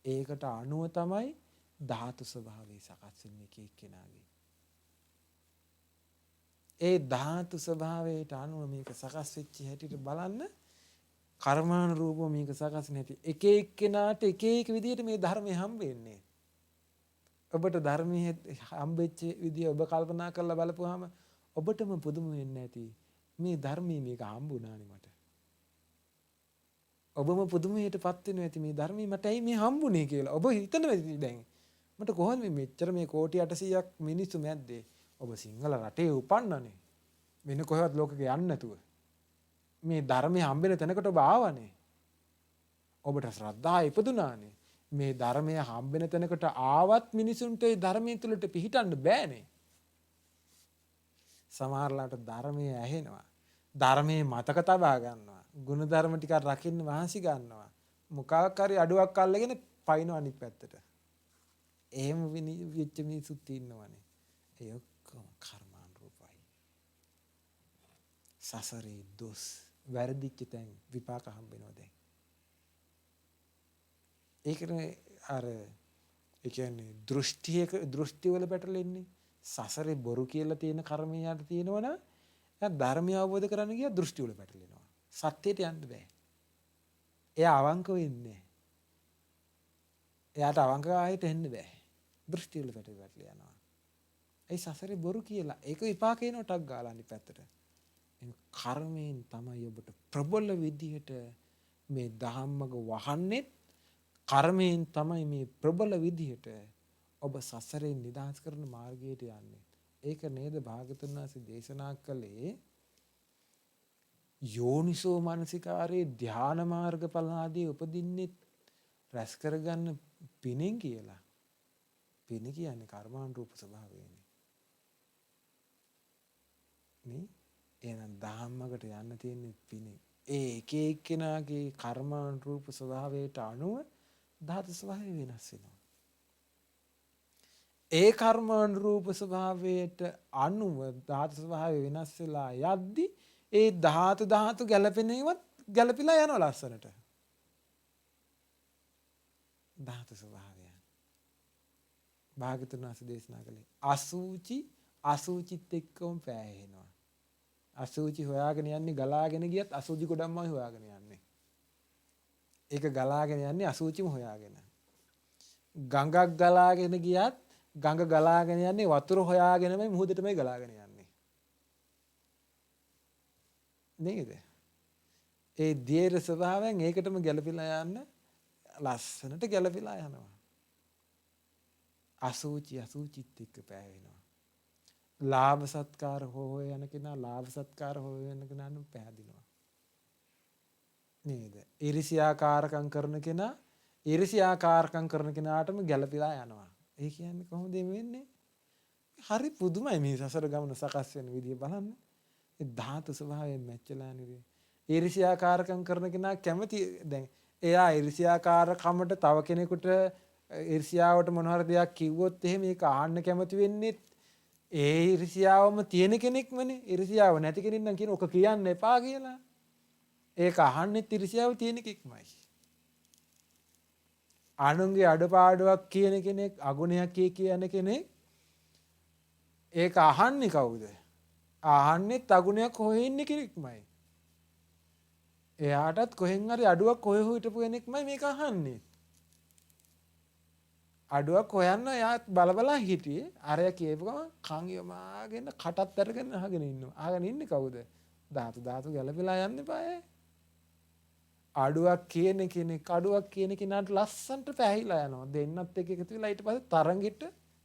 ඒකට අනුව තමයි ධාතු ස්වභාවය සකස් වෙන්නේ එක්කෙනාගේ. ඒ ධාතු ස්වභාවයට අනුව මේක සකස් වෙච්ච හැටියට බලන්න කර්මානුරූපව මේක සකස් නැති එක එක්කෙනාට එක එක විදිහට මේ ධර්මය හම්බ වෙන්නේ. ඔබට ධර්මයේ හම්බෙච්ච විදිය ඔබ කල්පනා කරලා බලපුවාම ඔබටම පුදුම වෙන්නේ නැති මේ ධර්මයේ මේක හම්බුණානේ මට. ඔබම පුදුමයටපත් වෙනවා ඇති මේ ධර්මයේ මට ඇයි මේ හම්බුනේ කියලා. ඔබ හිතනවා දැන් මට කොහොමද මෙච්චර මේ කෝටි 800ක් මිනිස්සු මැද්දේ ඔබ සිංහල රටේ උපන්නනේ. වෙන කොහෙවත් ලෝකෙක යන්නේ නැතුව. මේ ධර්මයේ හම්බෙන තැනකට ඔබ ආවනේ. ඔබට ශ්‍රද්ධාව ඉපදුනානේ. මේ ධර්මය හම්බෙන තැනකට ආවත් මිනිසුන්ට ඒ ධර්මයේ තුලට පිහිටන්න බෑනේ. සමහරලාට ධර්මයේ ඇහෙනවා. ධර්මයේ මතක තබා ගන්නවා. ගුණ ධර්ම ටිකක් රකින්න වහන්සි ගන්නවා. මොකක් හරි අඩුවක් අල්ලගෙන පයින්නවා අනිත් පැත්තට. එහෙම වෙච්ච මිනිස්සුත් ඉන්නවනේ. ඒ ඔක්කොම කර්මානුරූපයි. සසරේ දොස් වැරදිච්ච තැන් විපාක හම්බෙනවා දැන්. ඒකනේ අර ඒ කියන්නේ දෘෂ්ටි වල පැටලෙන්නේ. සසරේ බොරු කියලා තියෙන කර්මයට තියෙනවනම් එයා ධර්මය අවබෝධ කරගන්න ගියා දෘෂ්ටි වල පැටලෙනවා. සත්‍යයට යන්න බෑ. එයා අවංක වෙන්නේ. එයාට අවංක ආයෙත් එන්න බෑ. දෘෂ්ටි වල පැටලී යනවා. ඒ සසරේ බොරු කියලා ඒක විපාකේන ටක් ගාලා අනිත් පැත්තට. මේ කර්මයෙන් තමයි ඔබට ප්‍රබල විදිහට මේ ධම්මක වහන්නේ. කර්මයෙන් තමයි මේ ප්‍රබල විදිහට ඔබ සසරෙන් නිදහස් කරන මාර්ගයට යන්නේ. ඒක නේද භාගතුන් වහන්සේ දේශනා කළේ යෝනිසෝ මනසිකාරේ ධාන මාර්ගඵල ආදී උපදින්නේ රැස් කරගන්න පිනෙන් කියලා. පින කියන්නේ කර්මානුරූප ස්වභාවයනේ. නේ? එහෙනම් ධම්මකට යන්න තියෙන්නේ පිනෙන්. ඒ එක එක්කෙනාගේ කර්මානුරූප ස්වභාවයට අනුව ධාතු ස්වභාවය වෙනස් වෙනවා. ඒ කර්මානුරූප ස්වභාවයට අනුව ධාතු ස්වභාවය වෙනස් වෙලා යද්දි ඒ ධාතු ගැළපෙනේවත් ගැළපිලා යනවා ලස්සනට. ධාතු ස්වභාවය. භාග්‍යවතුන් වහන්සේ දේශනා කළේ අසුචිත් එක්කම පෑහෙනවා. අසුචි හොයාගෙන යන්නේ ගලාගෙන ගියත් අසුචි ගොඩක්මයි හොයාගෙන යන්නේ. ඒක ගලාගෙන යන්නේ අසුචිම හොයාගෙන. ගඟක් ගලාගෙන ගියත් ගඟ ගලාගෙන යන්නේ වතුර හොයාගෙනමයි මුහුදටමයි ගලාගෙන යන්නේ. නේද? ඒ දියර ස්වභාවයෙන් ඒකටම ගැළපිලා යන්න ලස්සනට ගැළපිලා යනවා. අසුචිත් එක්ක පෑවෙනවා. ලාභ සත්කාර හොය යන කෙනා ලාභ සත්කාර හොය යන කෙනාට පැහැදිනවා. නේද? ඊර්ෂ්‍යාකාරකම් කරන කෙනා ඊර්ෂ්‍යාකාරකම් කරන කෙනාටම ගැළපිලා යනවා. ඒ කියන්නේ කොහොමද මේ වෙන්නේ? හරි පුදුමයි මේ සසර ගමන සකස් වෙන විදිය බලන්න. ඒ ධාතු ස්වභාවයෙන් මැච්චලා නේද? ඊර්ෂ්‍යාකාරකම් කරන කෙනා කැමති දැන් එයා ඊර්ෂ්‍යාකාරකමට තව කෙනෙකුට ඊර්ෂ්‍යාවට මොන හරි දෙයක් කිව්වොත් එහෙම ඒක අහන්න කැමති වෙන්නේ ඒ ඊර්ෂ්‍යාවම තියෙන කෙනෙක්මනේ. ඊර්ෂ්‍යාව නැති කෙනෙක් නම් කියන ඔක කියන්න එපා කියලා. ඒක අහන්නෙත් ඊර්ෂ්‍යාව තියෙන කෙනෙක්මයි. අනුන්ගේ අඩපාඩුවක් කියන කෙනෙක් අගුණයක් කියන කෙනෙක් ඒක අහන්නේ කවුද? අහන්නෙත් අගුණයක් හොයන්නේ කෙනෙක්මයි. එයාටත් කොහෙන් හරි අඩුවක් හොය හිටපු කෙනෙක්මයි මේක අහන්නේ. අඩුවක් හොයන්න එයාත් බලබලා හිටියේ. අරය කියපු ගමන් කන් යමාගෙන කටත් අරගෙන අහගෙන ඉන්නවා. අහගෙන ඉන්නේ කවුද? ධාතු ගැලපෙලා යන්න එපායි. අඩුවක් කියන කෙනෙක් අඩුවක් කියන කෙනාට ලස්සන්ට පැහිලා යනවා. දෙන්නත් එක එකතු වෙලා ඊට පස්සේ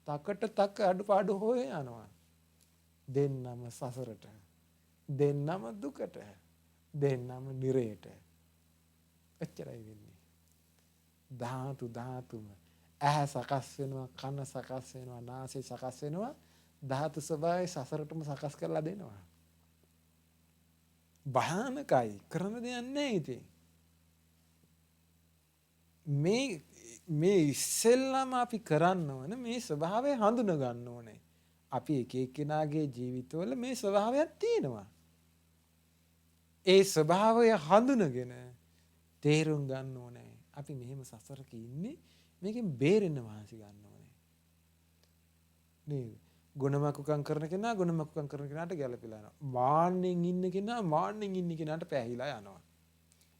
තරඟෙට තක අඩුපාඩු හොය යනවා. දෙන්නම සසරට. දෙන්නම දුකට. දෙන්නම නිරයට. එච්චරයි වෙන්නේ. ධාතුම ඇහැ සකස් වෙනවා, කන සකස් වෙනවා, නාසය සකස් වෙනවා. ධාතු ස්වභාවය සසරටම සකස් කරලා දෙනවා. භයානකයි කරන දෙයක් නැහැ ඉතින්. මේ ඉස්සෙල්ලාම අපි කරන්න ඕන මේ ස්වභාවය හඳුන ගන්න ඕනේ. අපි එක එක්කෙනාගේ ජීවිතවල මේ ස්වභාවයක් තියෙනවා. ඒ ස්වභාවය හඳුනගෙන තේරුම් ගන්න ඕනේ. අපි මෙහෙම සසරක ඉන්නේ මේකෙන් බේරෙන්න වාසි ගන්න ඕනේ. නේද? ගුණමකුකම් කරන කෙනා ගුණමකුකම් කරන කෙනාට ගැළපෙලා යනවා. මාන්නෙන් ඉන්න කෙනා මාන්නෙන් ඉන්න කෙනාට පැහැහිලා යනවා.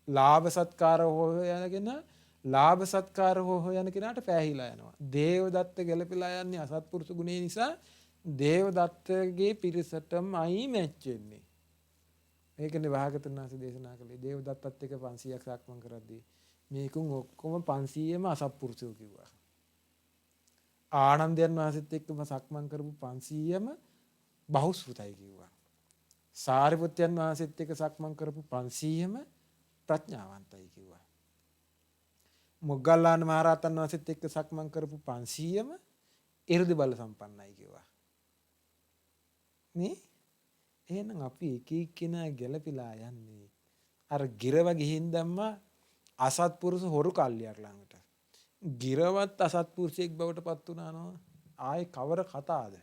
ලාභ සත්කාර හොයනගෙන ලාභ සත්කාර හොයන කෙනාට පැහැහිලා යනවා. දේවදත්ත ගැළපෙලා යන්නේ අසත්පුරුෂ ගුණය නිසා දේවදත්තගේ පිරිසටමයි මැච් වෙන්නේ. ඒකනේ භාගතුන් වහන්සේ දේශනා කළේ දේවදත්තත් එක්ක 500ක් සක්මන් කරද්දී මේකුන් ඔක්කොම 500ම අසත්පුරුෂයෝ කිව්වා. ආනන්දයන් වහන්සේත් එක්කම සක්මන් කරපු 500ම බහුශ්‍රතයි කිව්වා. සාරිපුත්යන් වහන්සේත් එක්ක සක්මන් කරපු 500ම ප්‍රඥාවන්තයි කිව්වා. මොග්ගල්ලාන මහරහතන් වහන්සේත් එක්ක සක්මන් කරපු 500ම 이르දි බල සම්පන්නයි කිව්වා. නේ? එහෙනම් අපි එක එක්කෙනා ගැළපීලා යන්නේ අර ගිරව ගිහින් දැම්මා අසත්පුරුෂ හොරු කල්ලියක් ළඟට. ගිරවත් අසත්පුරුෂයෙක් බවට පත් වුණා නෝ ආයේ කවර කතාවද?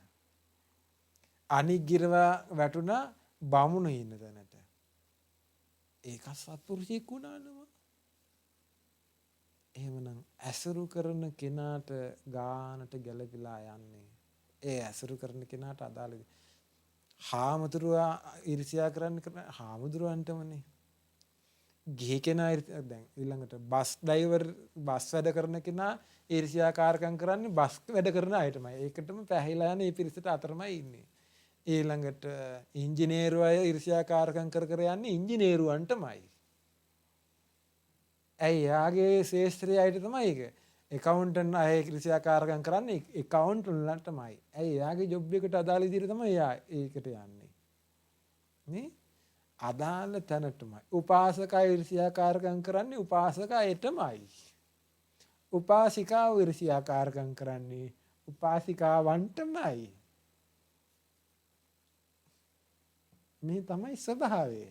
අනික් ගිරව වැටුණා බමුණු ඉන්න තැනට. ඒක සත්පුරුෂයෙක් වුණා නම. එහෙමනම් ඇසුරු කරන කෙනාට ගානට ගැළපීලා යන්නේ. ඒ ඇසුරු කරන කෙනාට අදාළ හාමුදුරුවා ඊර්ෂ්‍යා කරන්න හාමුදුරුවන්ටමනේ. ගිහි කෙනා දැන් ඊළඟට බස් ඩ්‍රයිවර් බස් වැඩ කරන කෙනා ඊර්ෂ්‍යාකාරකම් කරන්නේ බස් වැඩ කරන අයටමයි. ඒකටම පැහැහිලා යන මේ පිරිසට අතරමයි ඉන්නේ. ඊළඟට ඉංජිනේරු අය ඊර්ෂ්‍යාකාරකම් කර යන්නේ ඉංජිනේරුවන්ටමයි. ඇයි යාගේ ශේෂ්ත්‍රයේ අයට තමයි ඒක. එකවුන්ටන්ට් අය ඊර්ෂ්‍යාකාරකම් කරන්නේ එකවුන්ටන්ට්ලටමයි. ඇයි යාගේ ජොබ් එකට අදාළ විදිහට තමයි එයා ඒකට යන්නේ. නේ? අදාළ තැනටමයි. උපාසකයා ඊර්ෂ්‍යාකාරකම් කරන්නේ උපාසකයටමයි. උපාසිකාව ඊර්ෂ්‍යාකාරකම් කරන්නේ උපාසිකාවන්ටමයි. මේ තමයි ස්වභාවය.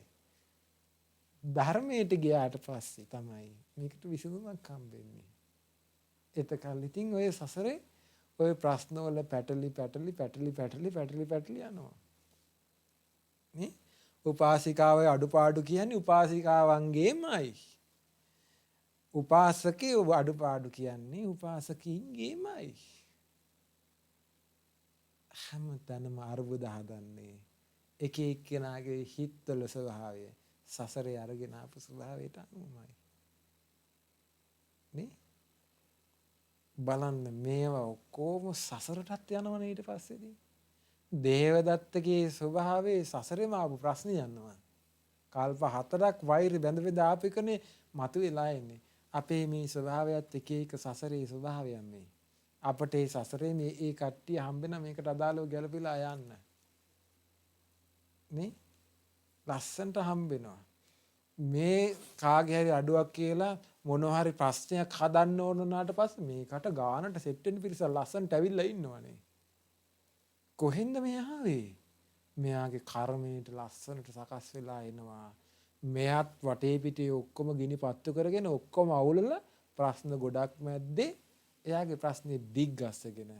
ධර්මයට ගියාට පස්සේ තමයි මේකට විසඳුමක් හම්බෙන්නේ. එතකල් ඉතින් ඔය සසරේ ඔය ප්‍රශ්න වල පැටලි යනවා. නේ? උපාසිකාවේ අඩුපාඩු කියන්නේ උපාසිකාවන්ගේමයි. උපාසකේ අඩුපාඩු කියන්නේ උපාසකීන්ගේමයි. හැමතැනම අරුබුද හදන්නේ එක එක්කෙනාගේ හිත්වල ස්වභාවය සසරේ අරගෙන ආපු ස්වභාවයට අනුවමයි. නේ? බලන්න මේවා ඔක්කොම සසරටත් යනවනේ ඊට පස්සේදී. දේවදත්තගේ ස්වභාවයේ සසරේම ආපු ප්‍රශ්න යනවා. කල්ප 4ක් වෛරි බැඳ බෙද ආපිකනේ මතුවලා එන්නේ. අපේ මේ ස්වභාවයත් එක එක සසරේ ස්වභාවයන් මේ. අපට ඒ සසරේ මේ ඒ කට්ටිය හම්බෙන මේකට අදාළව ගැලපිලා යන්න. නේ? ලස්සන්ට හම්බෙනවා. මේ කාගේ හරි අඩුවක් කියලා මොනවා හරි ප්‍රශ්නයක් හදන්න ඕන වුණාට පස්සේ මේකට ගානට සෙට් වෙන පිරිස ලස්සන්ට ඇවිල්ලා ඉන්නවනේ. කොහෙන්ද මේ ආවේ? මෙයාගේ කර්මයට ලස්සනට සකස් වෙලා එනවා. මෙයාත් වටේ පිටේ ඔක්කොම ගිනි පත්තු කරගෙන ඔක්කොම අවුලලා ප්‍රශ්න ගොඩක් මැද්දේ එයාගේ ප්‍රශ්නේ දිග්ගස්සගෙන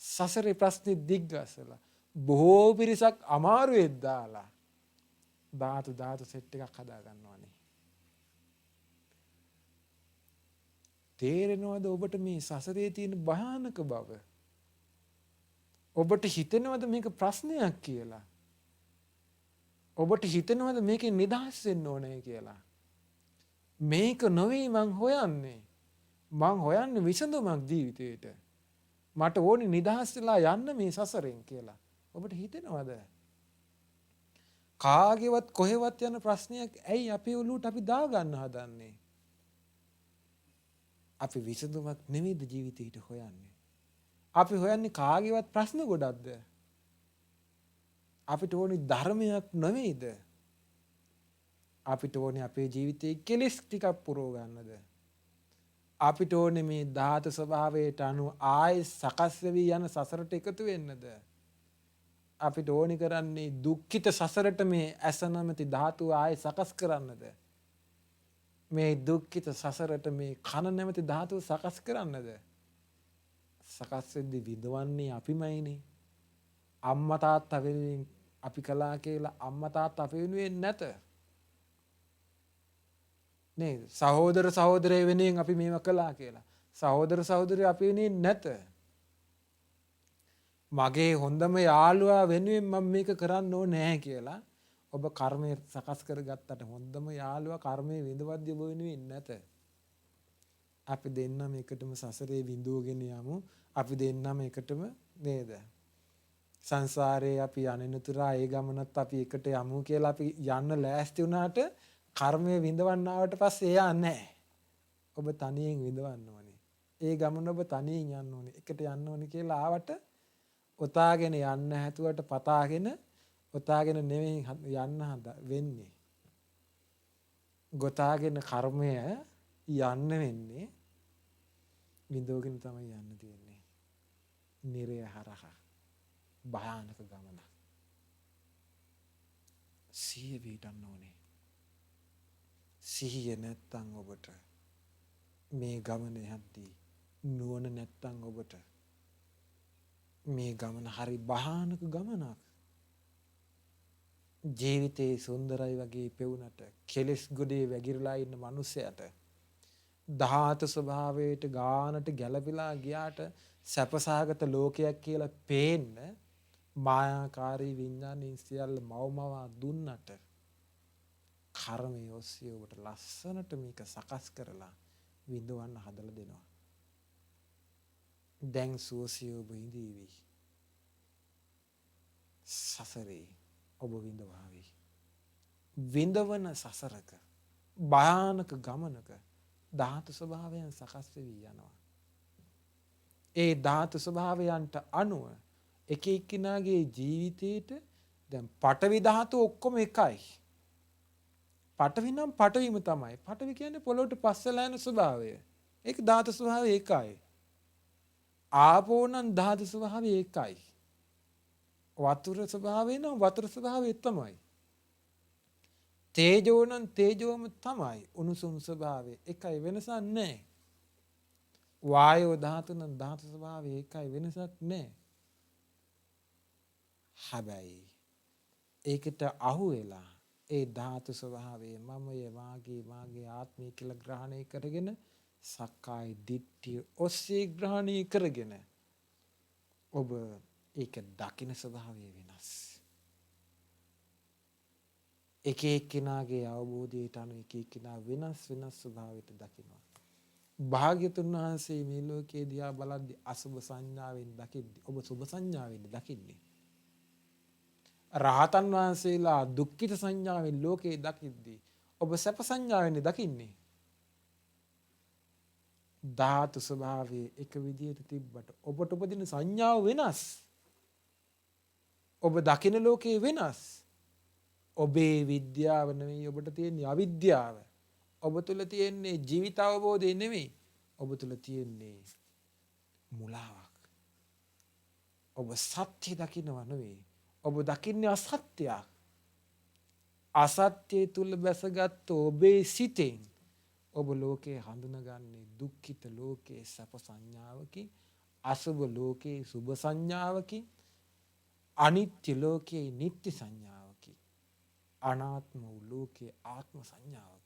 සසරේ ප්‍රශ්නේ දිග්ගස්සලා බොහෝ පිරිසක් අමාරුවෙත් දාලා ධාතු සෙට් එකක් හදා ගන්නවානේ. තේරෙනවද ඔබට මේ සසරේ තියෙන භයානක බව? ඔබට හිතෙනවද මේක ප්‍රශ්නයක් කියලා? ඔබට හිතෙනවද මේකෙන් නිදහස් වෙන්න ඕනේ කියලා? මේක නොවේ මං හොයන්නේ. මං හොයන්නේ විසඳුමක් ජීවිතේට. මට ඕනි නිදහස් වෙලා යන්න මේ සසරෙන් කියලා. ඔබට හිතෙනවද? කාගේවත් කොහෙවත් යන ප්‍රශ්නයක් ඇයි අපේ ඔළුවට අපි දාගන්න හදන්නේ? අපි විසඳුමක් නෙමෙයිද ජීවිතේට හොයන්නේ? අපි හොයන්නේ කාගේවත් ප්‍රශ්න ගොඩක්ද? අපිට ඕනි ධර්මයක් නෙමෙයිද? අපිට ඕනේ අපේ ජීවිතේ කෙලෙස් ටිකක් පුරව ගන්නද? අපිට ඕනේ මේ ධාතු ස්වභාවයට අනුව ආයෙ සකස් වෙවි යන සසරට එකතු වෙන්නද? අපිට ඕනි කරන්නේ දුක්ඛිත සසරට මේ ඇස නැමැති ධාතුව ආයෙ සකස් කරන්නද? මේ දුක්ඛිත සසරට මේ කන නැමැති ධාතුව සකස් කරන්නද? සකස් වෙද්දී විඳවන්නේ අපිමයිනේ. අම්මා තාත්තා වෙනුවෙන් අපි කළා කියලා අම්මා තාත්තා අපි වෙනුවෙන් නැත. නේද? සහෝදර සහෝදරයෝ වෙනුවෙන් අපි මේව කළා කියලා. සහෝදර සහෝදරියෝ අපි වෙනුවෙන් නැත. මගේ හොඳම යාළුවා වෙනුවෙන් මම මේක කරන්න ඕනේ නැහැ කියලා ඔබ කර්මය සකස් කරගත්තට හොඳම යාළුවා කර්මයේ විඳවද්දී ඔබ වෙනුවෙන් නැත. අපි දෙන්නම එකටම සසරේ විඳවගෙන යමු. අපි දෙන්නම එකටම නේද? සංසාරේ අපි යන්නතුරා ඒ ගමනත් අපි එකට යමු කියලා අපි යන්න ලෑස්ති වුණාට කර්මය විඳවන්න ආවට පස්සේ එයා නැහැ. ඔබ තනියෙන් විඳවන්න ඕනේ. ඒ ගමන ඔබ තනියෙන් යන්න ඕනේ. එකට යන්න ඕනේ කියලා ආවට ඔතාගෙන යන්න හැතුවට පතාගෙන ඔතාගෙන නෙවෙයි යන්න වෙන්නේ. ගොතාගෙන කර්මය යන්න වෙන්නේ විඳවගෙන තමයි යන්න තියෙන්නේ. නිරය හරහා භයානක ගමන. සිහිය පිටන්න ඕනේ. සිහිය නැත්තම් ඔබට මේ ගමන යද්දී නුවණ නැත්තම් ඔබට මේ ගමන හරි භයානක ගමනක්. ජීවිතේ සුන්දරයි වගේ පෙවුනට කෙලෙස් ගොඩේ වැగిරලා ඉන්න මිනිසයාට ධාතු ස්වභාවයට ගානට ගැළපීලා ගියාට සැපසහගත ලෝකයක් කියලා පේන්න මායාකාරී විඥානයේ සියල්ල මවමවා දුන්නට කර්මය ඔස්සේ ඔබට ලස්සනට මේක සකස් කරලා විඳවන්න හදලා දෙනවා. දැන් සුවසිය ඔබ ඉඳීවි. සසරේ ඔබ විඳවාවි. විඳවන සසරක භයානක ගමනක ධාතු ස්වභාවයන් සකස් වෙවි යනවා. ඒ ධාතු ස්වභාවයන්ට අනුව එක එක්කිනාගේ ජීවිතේට දැන් පඨවි ධාතු ඔක්කොම එකයි. පඨවි නම් පඨවිම තමයි. පඨවි කියන්නේ පොළොවට පස්සලා යන ස්වභාවය. ඒක ධාතු ස්වභාවය එකයි. ආපෝ නම් ධාතු ස්වභාවය එකයි. වතුර ස්වභාවය නම් වතුර ස්වභාවය තමයි. තේජෝ නම් තේජෝම තමයි. උණුසුම් ස්වභාවය එකයි, වෙනසක් නැහැ. වායෝ ධාතු නම් ධාතු ස්වභාවය එකයි වෙනසක් නැහැ. හැබැයි ඒකට අහු වෙලා ඒ ධාතු ස්වභාවය මමය මාගේ ආත්මය කියලා ග්‍රහණය කරගෙන සක්කාය දිට්ඨිය ඔස්සේ ග්‍රහණය කරගෙන ඔබ ඒක දකින ස්වභාවය වෙනස්. එක එක්කෙනාගේ අවබෝධයට අනුව එක එක්කෙනා වෙනස් ස්වභාවයට දකිනවා. භාග්‍යතුන් වහන්සේ මේ ලෝකයේ දිහා බලද්දී අසුභ සංඥාවෙන් දකිද්දී ඔබ සුභ සංඥාවෙන් දකින්නේ. රහතන් වහන්සේලා දුක්ඛිත සංඥාවෙන් ලෝකේ දකිද්දී ඔබ සැප සංඥාවෙන් දකින්නේ. ධාතු ස්වභාවයේ එක විදියට තිබ්බට ඔබට උපදින සංඥාව වෙනස්. ඔබ දකින ලෝකේ වෙනස්. ඔබේ විද්‍යාව නෙවෙයි ඔබට තියෙන්නේ අවිද්‍යාව. ඔබ තුල තියෙන්නේ ජීවිත අවබෝධය නෙවෙයි. ඔබ තුල තියෙන්නේ මුලාවක්. ඔබ සත්‍ය දකින්නව නෙවෙයි. ඔබ දකින්නේ අසත්‍යයක්. අසත්‍යය තුල බැසගත් ඔබේ සිතෙන් ඔබ ලෝකේ හඳුනගන්නේ දුක්ඛිත ලෝකේ සැප සංඥාවකින්, අසුභ ලෝකේ සුභ සංඥාවකින්, අනිත්‍ය ලෝකේ නිට්ටය සංඥාවකින්, අනාත්ම වූ ලෝකේ ආත්ම සංඥාවකින්.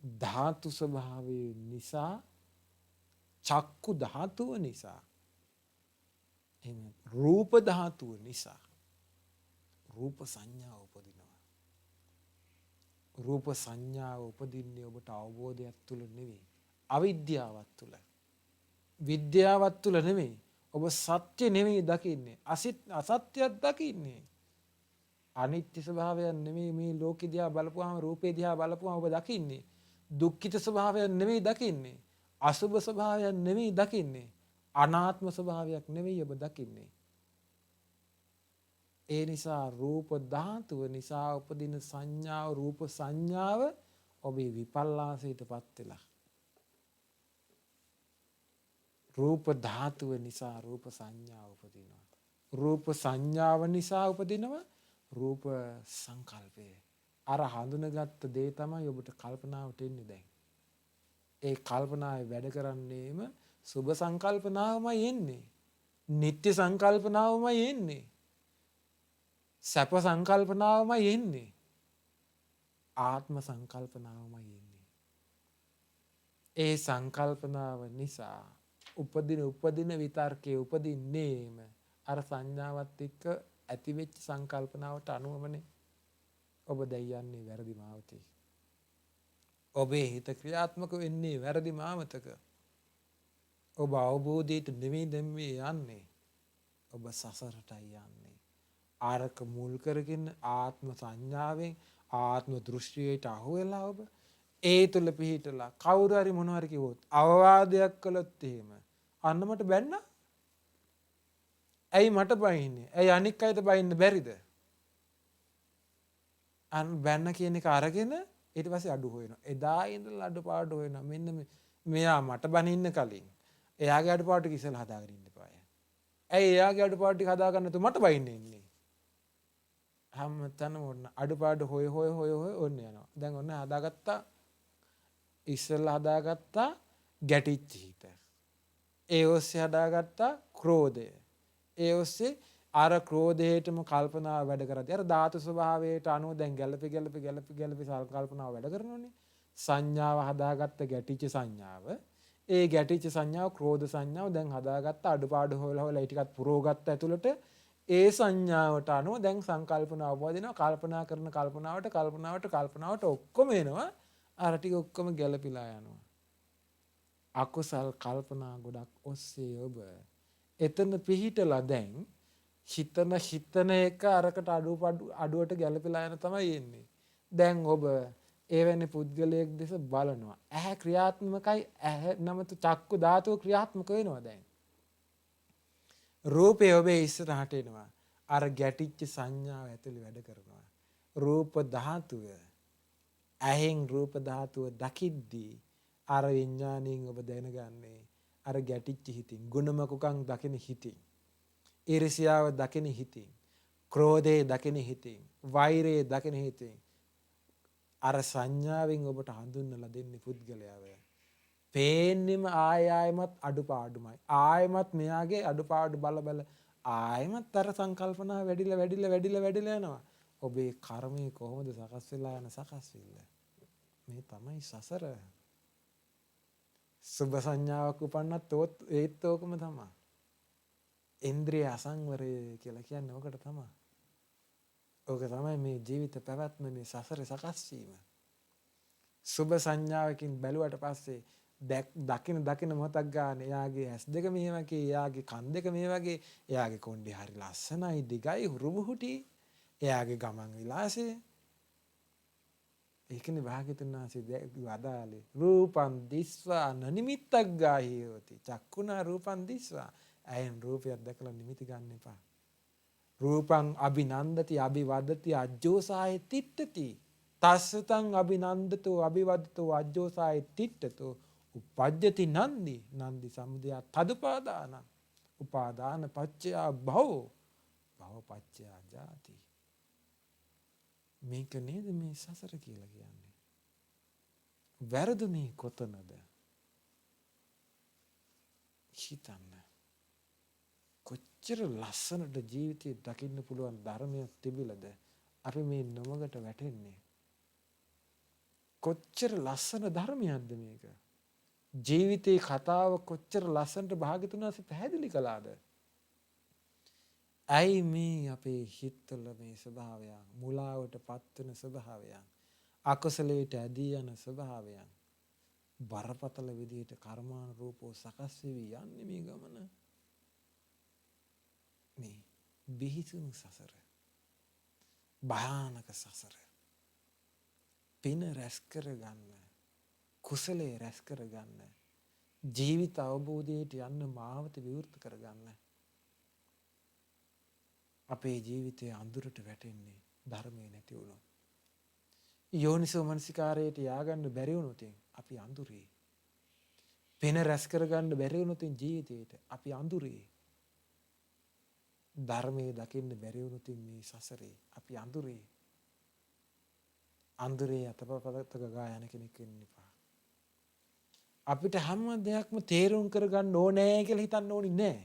ධාතු ස්වභාවය නිසා, චක්කු ධාතුව නිසා, එහෙම රූප ධාතුව නිසා රූප සංඥාව උපදිනවා. රූප සංඥාව උපදින්නේ ඔබට අවබෝධයක් තුල නෙවෙයි, අවිද්‍යාවක් තුල. විද්‍යාවක් තුල නෙවෙයි. ඔබ සත්‍ය නෙවෙයි දකින්නේ, අසත්‍යයක් දකින්නේ. අනිත්‍ය ස්වභාවයක් නෙවෙයි මේ ලෝකෙ දිහා බලපුවාම, රූපේ දිහා බලපුවාම ඔබ දකින්නේ. දුක්ඛිත ස්වභාවයක් නෙවෙයි දකින්නේ. අසුභ ස්වභාවයක් නෙවෙයි දකින්නේ. අනාත්ම ස්වභාවයක් නෙවෙයි ඔබ දකින්නේ. ඒ නිසා රූප ධාතුව නිසා උපදින සංඥාව, රූප සංඥාව ඔබේ විපල්ලාසයටපත් වෙලා. රූප ධාතුව නිසා රූප සංඥාව උපදිනවා. රූප සංඥාව නිසා උපදිනවා රූප සංකල්පය. අර හඳුනගත්ත දේ තමයි ඔබට කල්පනාවට එන්නේ දැන්. ඒ කල්පනාවේ වැඩ කරන්නේම සුභ සංකල්පනාවමයි එන්නේ. නිත්‍ය සංකල්පනාවමයි එන්නේ. සැප සංකල්පනාවමයි එන්නේ. ආත්ම සංකල්පනාවමයි එන්නේ. ඒ සංකල්පනාව නිසා උපදින විතර්කයේ උපදින්නේම අර සංඥාවත් එක්ක ඇතිවෙච්ච සංකල්පනාවට අනුවමනේ. ඔබ දැන් යන්නේ වැරදි මාවතේ. ඔබේ හිත ක්‍රියාත්මක වෙන්නේ වැරදි මාවතක. ඔබ අවබෝධයට නෙමෙයි දැන් මේ යන්නේ. ඔබ සසරටයි යන්නේ. ආරක මුල් කරගෙන ආත්ම සංඥාවෙන්, ආත්ම දෘෂ්ටියට අහු වෙලා ඔබ ඒ තුල පිහිටලා කවුරු හරි මොනවා හරි කිව්වොත්, අවවාදයක් කළොත් එහෙම අන්න මට බැන්න. ඇයි මට බයින්නේ? ඇයි අනික් අයට බයින්න බැරිද? අන්න බැන්න කියන එක අරගෙන ඊට පස්සේ අඩු හොයනවා. එදා ඉඳලා අඩුපාඩු හොයනවා. මෙන්න මෙයා මට බනින්න කලින් එයාගේ අඩුපාඩු ටික ඉස්සෙල්ලා හදාගෙන ඉන්න පාය. ඇයි එයාගේ අඩුපාඩු ටික හදාගන්න නැතුව මට බයින්න ඉන්නේ? හැමතැනම ඔන්න අඩුපාඩු හොය ඔන්න යනවා. දැන් ඔන්න හදාගත්තා, ඉස්සෙල්ලා හදාගත්තා ගැටිච්ච හිත. ඒ ඔස්සේ හදාගත්තා ක්‍රෝධය. ඒ ඔස්සේ අර ක්‍රෝධයටම කල්පනාව වැඩ කරද්දී අර ධාතු ස්වභාවයට අනුව දැන් ගැළපි කල්පනාව වැඩ කරනෝනේ. සංඥාව හදාගත්ත ගැටිච්ච සංඥාව. ඒ ගැටිච්ච සංඥාව ක්‍රෝධ සංඥාව දැන් හදාගත්ත අඩුපාඩු හොයලා ඒ ටිකත් පුරවගත්ත ඇතුළට ඒ සංඥාවට අනුව දැන් සංකල්පනාව වදිනවා. කල්පනා කරන කල්පනාවට ඔක්කොම එනවා. අර ටික ඔක්කොම ගැළපිලා යනවා. අකුසල් කල්පනා ගොඩක් ඔස්සේ ඔබ එතන පිහිටලා දැන් හිතන එක අරකට අඩුවට ගැළපිලා යන තමයි එන්නේ. දැන් ඔබ එවැනි පුද්ගලයෙක් දෙස බලනවා. ඇහැ ක්‍රියාත්මකයි. ඇහැ නමතු චක්කු ධාතුව ක්‍රියාත්මක වෙනවා දැන්. රූපය ඔබේ ඉස්සරහට එනවා. අර ගැටිච්ච සංඥාව ඇතුළේ වැඩ කරනවා. රූප ධාතුව ඇහෙන් රූප ධාතුව දකිද්දී අර විඥාණයෙන් ඔබ දැනගන්නේ අර ගැටිච්ච හිතින්, ගුණමකුකම් දකින හිතින්, ඊර්ෂ්‍යාව දකින හිතින්, ක්‍රෝධය දකින හිතින්, වෛරය දකින හිතින්, අර සංඥාවෙන් ඔබට හඳුන්වලා දෙන්නේ පුද්ගලයාව. පේන්නෙම ආයෙමත් අඩුපාඩුමයි. ආයෙමත් මෙයාගේ අඩුපාඩු බල ආයෙමත් අර සංකල්පනා වැඩිලා යනවා. ඔබේ කර්මය කොහොමද සකස් වෙලා යන සකස් වෙilla. මේ තමයි සසර. සුභ සංඥාවක් උපන්නත් ඒත් ඕකම තමයි. ඉන්ද්‍රිය අසංවරය කියලා කියන්නේ ඕකට තමයි. ඕක තමයි මේ ජීවිත පැවැත්ම මේ සසර සකස් වීම. සුභ සංඥාවකින් බැලුවට පස්සේ දකින මොහොතක් ගන්න එයාගේ ඇස් දෙක මේ වගේ, එයාගේ කන් දෙක මේ වගේ, එයාගේ කොණ්ඩේ හරි ලස්සනයි, දිගයි, හුරුබුහුටි, එයාගේ ගමන් විලාසය. ඒකනේ භාග්‍යතුන් වහන්සේ වදාළේ රූපං දිස්වා නනිමිත්තක් ගාහි හෝති. චක්කුණා රූපං දිස්වා. ඇයෙන් රූපයක් දැකලා නිමිති ගන්න එපා. රූපං අභිනන්දති අභිවදති අජ්ජෝසාය තිට්ඨති. තස්සතං අභිනන්දතෝ අභිවදතෝ අජ්ජෝසාය තිට්ඨතෝ උපජ්ජති නන්දි. නන්දි සමුදය තදුපාදාන. උපාදාන පච්චය භවෝ. භව පච්චය ජාති. මේක නේද මේ සසර කියලා කියන්නේ. වැරදුනේ කොතනද? හිතන්න. කොච්චර ලස්සනට ජීවිතේ දකින්න පුළුවන් ධර්මයක් තිබිලද අපි මේ නොමගට වැටෙන්නේ. කොච්චර ලස්සන ධර්මයක්ද මේක. ජීවිතේ කතාව කොච්චර ලස්සනට භාග්‍යතුන් වහන්සේ පැහැදිලි කළාද. ඇයි මේ අපේ හිතවල මේ ස්වභාවයන්, මුලාවට පත්වෙන ස්වභාවයන්, අකුසලයට ඇදී යන ස්වභාවයන් බරපතල විදිහට කර්මානුරූපව සකස් වෙවි යන්නේ මේ ගමන. මේ බිහිසුණු සසර, භයානක සසර. පින රැස් කරගන්න, කුසලයේ රැස් කරගන්න, ජීවිත අවබෝධයට යන්න මාවත විවෘත කරගන්න. අපේ ජීවිතයේ අඳුරට වැටෙන්නේ ධර්මයේ නැති වුණොත්. යෝනිසෝ මනසිකාරයට ය아가න්න බැරි වුණොත් අපි අඳුරේ. පින රැස් කරගන්න බැරි වුණොත් ජීවිතේට අපි අඳුරේ. ධර්මයේ දකින්න බැරි වුණොත් මේ සසරේ අපි අඳුරේ. අඳුරේ අතපතක ගා යන කෙනෙක් වෙන්න එපා. අපිට හැම දෙයක්ම තේරුම් කරගන්න ඕනේ කියලා හිතන්න ඕනි නෑ.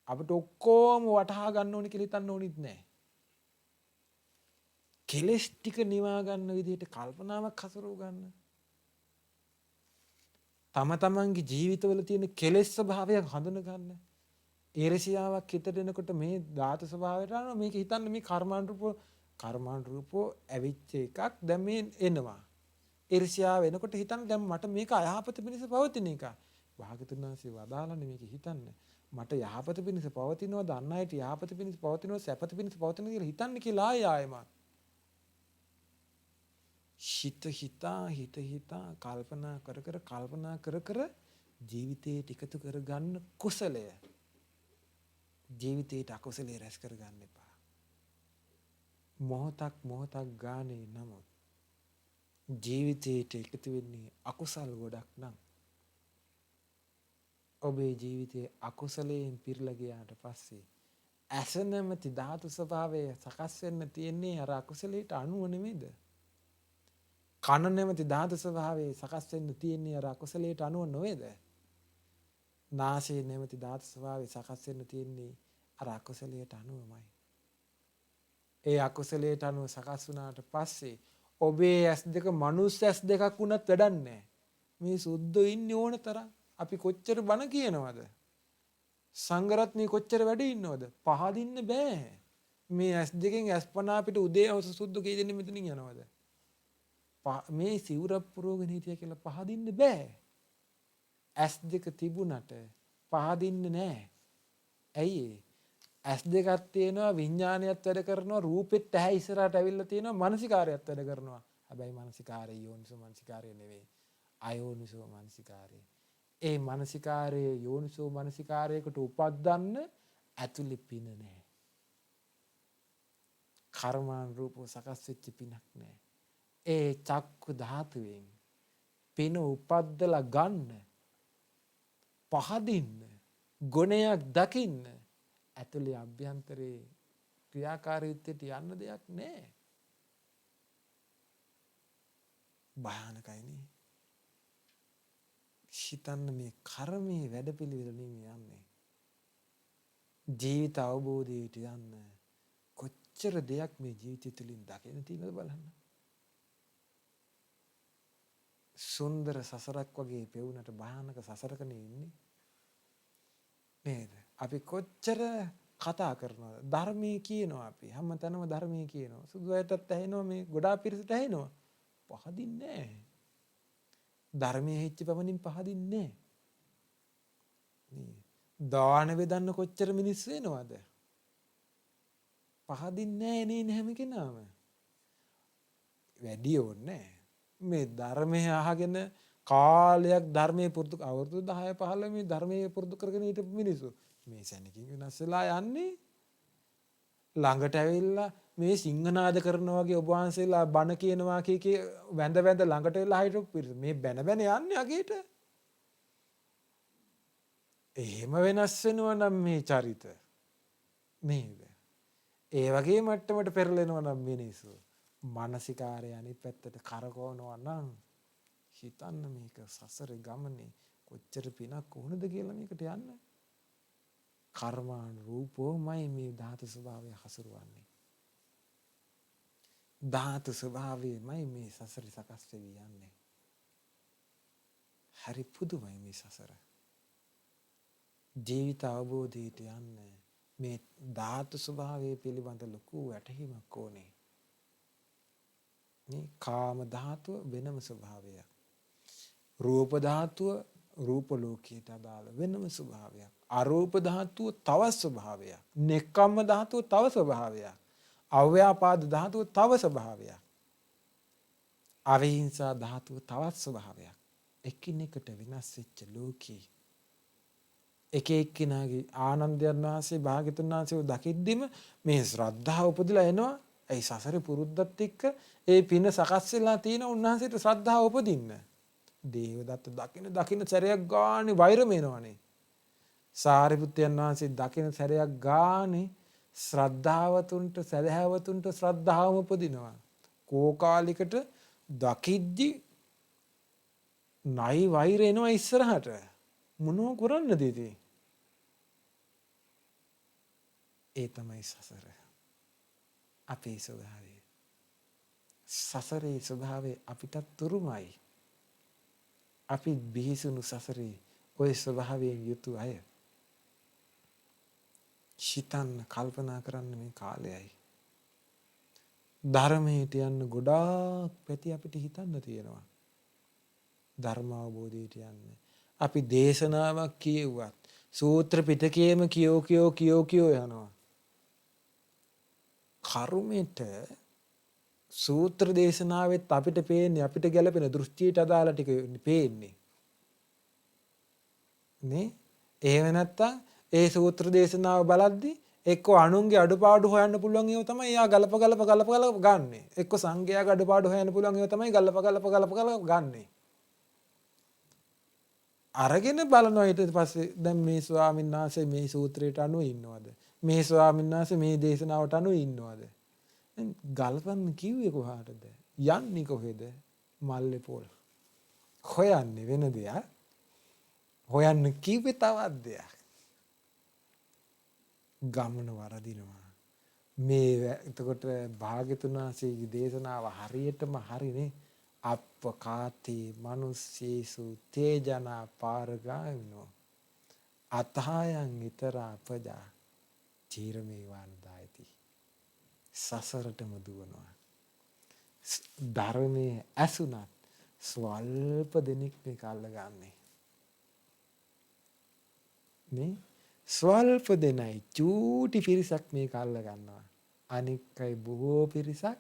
අපිට ඔක්කොම වටහා ගන්න ඕනි කියලා හිතන්න ඕනිත් නෑ. කෙලස් ටික නිවා ගන්න විදිහට කල්පනාවක් හසුරව ගන්න. තම තමන්ගේ ජීවිතවල තියෙන කෙලෙස් ස්වභාවයක් හඳුන ගන්න. ඊර්ෂ්‍යාවක් හිතට එනකොට මේ ධාතු ස්වභාවයට අනුව මේක හිතන්න මේ කර්මානුරූපෝ ඇවිච්ච එකක් දැන් මේ එනවා. ඊර්ෂ්‍යාව වෙනකොට හිතන්න දැන් මට මේක අයහපත පිණිස පවතින එක. භාග්‍යතුන් වහන්සේ වදාළන්නේ මේක හිතන්න. මට යහපත පිණිස පවතිනවා, දන්න අයට යහපත පිණිස පවතිනවා, සැපත පිණිස පවතිනවා කියලා හිතන්න කියලා ආයෙමත්. හිත හිතා කල්පනා කර ජීවිතයට එකතු කරගන්න කුසලය. ජීවිතයට අකුසලයේ රැස් කරගන්න එපා. මොහොතක් ගානේ නමුත් ජීවිතයට එකතු වෙන්නේ අකුසල් ගොඩක් නම් ඔබේ ජීවිතයේ අකුසලයෙන් පිරලා ගියාට පස්සේ ඇස නැමැති ධාතු ස්වභාවය සකස් වෙන්න තියෙන්නේ අර අකුසලයට අනුව නෙමෙයිද? කන නැමැති ධාතු ස්වභාවය සකස් වෙන්න තියෙන්නේ අර අකුසලයට අනුව නොවේද? නාසය නැමැති ධාතු ස්වභාවය සකස් වෙන්න තියෙන්නේ අර අකුසලයට අනුවමයි. ඒ අකුසලයට අනුව සකස් වුණාට පස්සේ ඔබේ ඇස් දෙක මනුස්ස ඇස් දෙකක් වුණත් වැඩක් නැහැ. මේ සුද්ධෝ ඉන්නේ ඕන තරම්. අපි කොච්චර බණ කියනවද? සංඝරත්නය කොච්චර වැඩ ඉන්නවද? පහදින්න බෑ. මේ ඇස් දෙකෙන් ඇස් පන අපිට උදේ හවස සුද්ධ කී දෙනෙ මෙතනින් යනවද? මේ සිවුරක් පුරවගෙන හිටිය කියලා පහදින්න බෑ. ඇස් දෙක තිබුණට පහදින්නේ නෑ. ඇයි ඒ? ඇස් දෙකක් තියෙනවා, විඥානයත් වැඩ කරනවා, රූපෙත් ඇහැ ඉස්සරහට ඇවිල්ලා තියෙනවා, මානසිකාරයත් වැඩ කරනවා. හැබැයි මානසිකාරය යෝනිසෝ මානසිකාරය නෙවෙයි. අයෝනිසෝ මානසිකාරය. ඒ මානසිකාරයේ යෝනිසෝ මානසිකාරයකට උපද්දන්න ඇතුලේ පින නැහැ. කර්මානුරූපව සකස් වෙච්ච පිනක් නැහැ. ඒ චක්කු ධාතුවෙන් පින උපද්දලා ගන්න, පහදින්න, ගුණයක් දකින්න ඇතුලේ අභ්‍යන්තරේ ක්‍රියාකාරීත්වයට යන්න දෙයක් නැහැ. භයානකයිනේ. හිතන්න මේ කර්මයේ වැඩපිළිවෙල නෙමෙයි යන්නේ. ජීවිත අවබෝධයට යන්න කොච්චර දෙයක් මේ ජීවිතය තුළින් දකින්න තියෙනවද බලන්න. සුන්දර සසරක් වගේ පෙවුනට භයානක සසරකනේ ඉන්නේ. නේද? අපි කොච්චර කතා කරනවද? ධර්මයේ කියනවා අපි. හැමතැනම ධර්මයේ කියනවා. සුදු අයටත් ඇහෙනවා මේ ගොඩාක් පිරිසට ඇහෙනවා. පහදින්නේ නැහැ. ධර්මයේ හිච්ච පමණින් පහදින්නේ නැහැ. දාන බෙදන්න කොච්චර මිනිස්සු වෙනවද? පහදින්නේ නැහැ නේ හැම කෙනාම. වැඩි ඕනේ මේ ධර්මයේ අහගෙන කාලයක් ධර්මයේ පුරුදු අවුරුදු 10 15 මේ ධර්මයේ පුරුදු කරගෙන හිටපු මිනිස්සු මේ සැනකින් වෙනස් වෙලා යන්නේ. ළඟට ඇවිල්ලා මේ සිංහනාද කරනවා වගේ ඔබ වහන්සේලා බණ කියනවා කී වැඳ වැඳ ළඟට වෙලා හිටපු පිරිස මේ බැන බැන යන්නේ අගේට. එහෙම වෙනස් වෙනවා නම් මේ චරිත නේද? ඒ වගේ මට්ටමට පෙරලෙනවා නම් මිනිස්සු මානසිකාරය අනිත් පැත්තට කරකවනවා නම් හිතන්න මේක සසරේ ගමනේ කොච්චර පිනක් වුණද කියලා මේකට යන්න. කර්මානුරූපවමයි මේ ධාතු ස්වභාවය හසුරුවන්නේ. ධාතු ස්වභාවයමයි මේ සසර සකස් වෙවි යන්නේ. හරි පුදුමයි මේ සසර. ජීවිත අවබෝධයට යන්න මේ ධාතු ස්වභාවය පිළිබඳ ලොකු වැටහීමක් ඕනේ. මේ කාම ධාතුව වෙනම ස්වභාවයක්. රූප ධාතුව රූප ලෝකයට අදාළ වෙනම ස්වභාවයක්. අරූප ධාතුව තව ස්වභාවයක්. නෙක්ඛම්ම ධාතුව තව ස්වභාවයක්. අව්‍යාපාද ධාතුව තව ස්වභාවයක්. අවිහිංසා ධාතුව තවත් ස්වභාවයක්. එකිනෙකට වෙනස් වෙච්ච ලෝකේ එක එක්කිනාගේ ආනන්දයන් වහන්සේ භාග්‍යතුන් වහන්සේ දකිද්දිම මේ ශ්‍රද්ධාව උපදිලා එනවා. ඒ සසරේ පුරුද්දත් එක්ක ඒ පින සකස් වෙලා තියෙන උන්වහන්සේට ශ්‍රද්ධාව උපදින්න. දේවදත්ත දකින්න සැරයක් ගානේ වෛරම එනවනේ. සාරිපුත්‍රයන් වහන්සේ දකින්න සැරයක් ගානේ ශ්‍රද්ධාවතුන්ට සදහැවතුන්ට ශ්‍රද්ධාවම උපදිනවා. කෝකාලිකට දකිද්දි නයි වෛර එනවා ඉස්සරහට. මොනව කරන්නද ඉතින්? ඒ තමයි සසර. අපේ ස්වභාවය. සසරේ ස්වභාවය අපිටත් තුරුමයි. අපි බිහිසුණු සසරේ ওই ස්වභාවයෙන් යුතු අය. හිතන්න කල්පනා කරන්න මේ කාලයයි. ධර්මයට යන්න ගොඩාක් පැති අපිට හිතන්න තියෙනවා. ධර්ම අවබෝධයට යන්න. අපි දේශනාවක් කියෙව්වත් සූත්‍ර පිටකයේම කියෝ යනවා. කර්මෙට සූත්‍ර දේශනාවෙත් අපිට පේන්නේ අපිට ගැලපෙන දෘෂ්ටියට අදාළ ටික පේන්නේ. නේ? එහෙම නැත්තම් ඒ සූත්‍ර දේශනාව බලද්දි එක්ක අනුන්ගේ අඩුපාඩු හොයන්න පුළුවන් ඒවා තමයි එයා ගලප ගන්න. එක්ක සංඝයාගේ අඩුපාඩු හොයන්න පුළුවන් ඒවා තමයි ගලප ගන්න. අරගෙන බලනවා ඊට පස්සේ දැන් මේ ස්වාමීන් වහන්සේ මේ සූත්‍රයට අනුව ඉන්නවද? මේ ස්වාමීන් වහන්සේ මේ දේශනාවට අනුව ඉන්නවද? ගල්පන්න කිව්වේ කොහාටද? යන්නේ කොහෙද? මල්ලේ පොල්. හොයන්නේ වෙන දෙයක්. හොයන්න කිව්වේ තවත් දෙයක්. ගමන වරදිනවා. මේ එතකොට භාග්‍යතුන් වහන්සේගේ දේශනාව හරියටම හරිනේ. අප්පකාතේ මනුස්සේසු තේජනා පාරගාමිනෝ අතහායන් ඊතරා පජා චීරමේ වන්දායති. සසරටම දුවනවා. ධර්මයේ ඇසුණත් ස්වල්ප දෙනෙක් මේක අල්ලගන්නේ. නේ? ස්වල්ප දෙනයි චූටි පිරිසක් මේක අල්ල ගන්නවා. අනික් අය බොහෝ පිරිසක්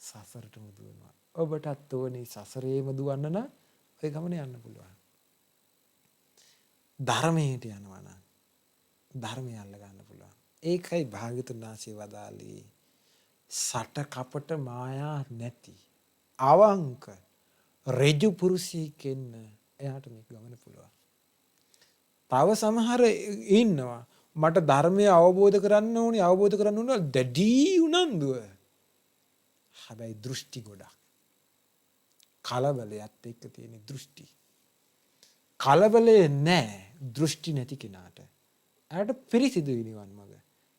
සසරටම දුවනවා. ඔබටත් ඕනේ සසරේම දුවන්න නම් ඔය ගමන යන්න පුළුවන්. ධර්මයට යනවා නම් ධර්මය අල්ල ගන්න පුළුවන්. ඒකයි භාග්‍යතුන් වහන්සේ වදාළේ සට කපට මායා නැති අවංක රජු පුරුෂයෙක් ඉන්න එයාට මේ ගමන පුළුවන්. තව සමහර ඉන්නවා මට ධර්මය අවබෝධ කරන්න ඕනේ දැඩි උනන්දුව. හැබැයි දෘෂ්ටි ගොඩක්. කලබලයත් එක්ක තියෙන දෘෂ්ටි. කලබලේ නැහැ දෘෂ්ටි නැති කෙනාට. එයාට පිරිසිදුයි නිවන් මඟ.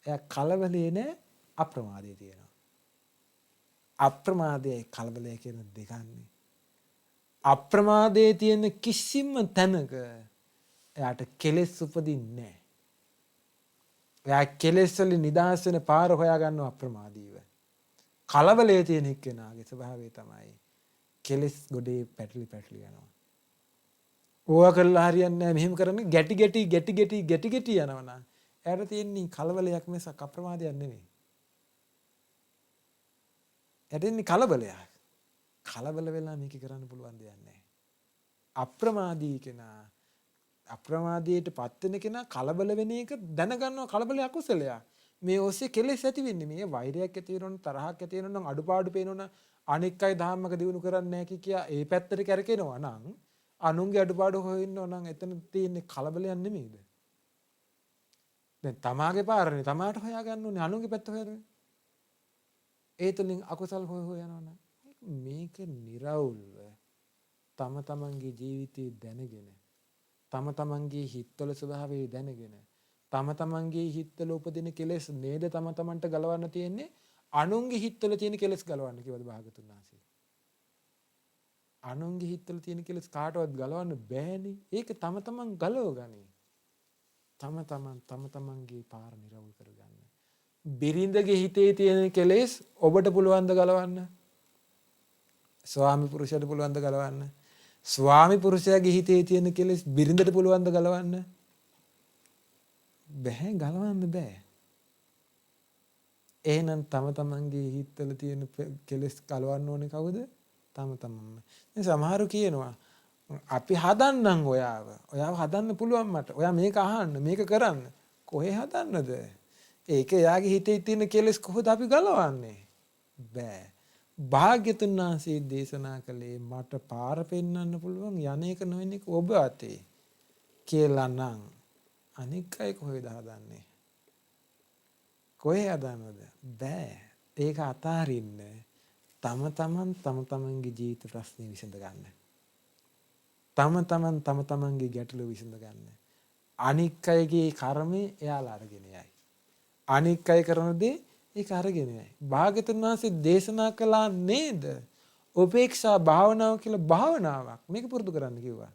එයා කලබලේ නැහැ අප්‍රමාදයේ තියෙනවා. අප්‍රමාදයයි කලබලය කියන දෙකන්නේ. අප්‍රමාදයේ තියෙන කිසිම තැනක එයාට කෙලෙස් උපදින්නේ නැහැ. එයා කෙලෙස් වලින් නිදහස් වෙන පාර හොයා ගන්නවා අප්‍රමාදීව. කලබලයේ තියෙන එක්කෙනාගේ ස්වභාවය තමයි කෙලෙස් ගොඩේ පැටලි යනවා. ඕවා කරලා හරියන්නේ නැහැ. මෙහෙම කරන්නේ ගැටි යනවා නම් එයාට තියෙන්නේ කලබලයක් මිසක් අප්‍රමාදයක් නෙමෙයි. එයාට ඉන්නේ කලබලයක්. කලබල වෙලා මේක කරන්න පුළුවන් දෙයක් නැහැ. අප්‍රමාදී කෙනා අප්‍රමාදයට පත් වෙන කෙනා කලබල වෙන එක දැනගන්නවා කලබලයක් අකුසලයක්. මේ ඔස්සේ කෙලෙස් ඇති වෙන්නේ මේ වෛරයක් ඇති වෙනවනම් තරහක් ඇති වෙනවනම් අඩුපාඩු පේනවනම් අනික් අය ධම්මක දිනු කරන්නේ නැහැ කියා ඒ පැත්තට කැරකෙනවා නම් අනුන්ගේ අඩුපාඩු හොයනවා නම් එතන තියෙන්නේ කලබලයක් නෙමෙයිද? දැන් තමාගේ පාරනේ තමාට හොයා ගන්න ඕනේ අනුන්ගේ පැත්ත හොයන්නේ. ඒ තුලින් අකුසල් හොය යනවනම් මේක निराවුල්ව තම තමන්ගේ ජීවිතේ දැනගෙන තම තමන්ගේ හිතවල ස්වභාවය දැනගෙන තම තමන්ගේ හිතවල උපදින කෙලෙස් නේද තම තමන්ට ගලවන්න තියෙන්නේ අනුන්ගේ හිතවල තියෙන කෙලෙස් ගලවන්න කිව්වද භාගතුන් වහන්සේ. අනුන්ගේ හිතවල තියෙන කෙලෙස් කාටවත් ගලවන්න බෑනේ. ඒක තම තමන් ගලව ගනි. තම තමන්ගේ පාර නිරවුල් කරගන්න. බිරිඳගේ හිතේ තියෙන කෙලෙස් ඔබට පුළුවන් ද ගලවන්න? ස්වාමි පුරුෂයාට පුළුවන් ද ගලවන්න? ස්වාමි පුරුෂයාගේ හිතේ තියෙන කෙලෙස් බිරිඳට පුළුවන් ද ගලවන්න? බෑ, ගලවන්න බෑ. එහෙනම් තම තමන්ගේ හිතවල තියෙන කෙලෙස් ගලවන්න ඕනේ කවුද? තම තමන්ම. දැන් සමහරු කියනවා අපි හදන්නම් ඔයාව හදන්න පුළුවන් මට. ඔයා මේක අහන්න, මේක කරන්න. කොහේ හදන්නද? ඒක එයාගේ හිතේ තියෙන කෙලෙස් කොහොමද අපි ගලවන්නේ? බෑ. භාග්‍යතුන් වහන්සේ දේශනා කළේ මට පාර පෙන්වන්න පුළුවන් යන්නේක නොවෙන එක ඔබ අතේ කියලා නම් අනික් අය කොහෙද හදන්නේ? කොහේ හදන්නද? බෑ. ඒක අතාරින්න තම තමන්ගේ ජීවිත ප්‍රශ්නේ විසඳ ගන්න. තම තමන්ගේ ගැටලුව විසඳ ගන්න. අනික් අයගේ කර්මය එයාලා අරගෙන යයි. අනික් අය කරන දේ ඒක අරගෙන යයි. භාග්‍යතුන් වහන්සේ දේශනා කළා නේද? උපේක්ෂා භාවනාව කියලා භාවනාවක්. මේක පුරුදු කරන්න කිව්වා.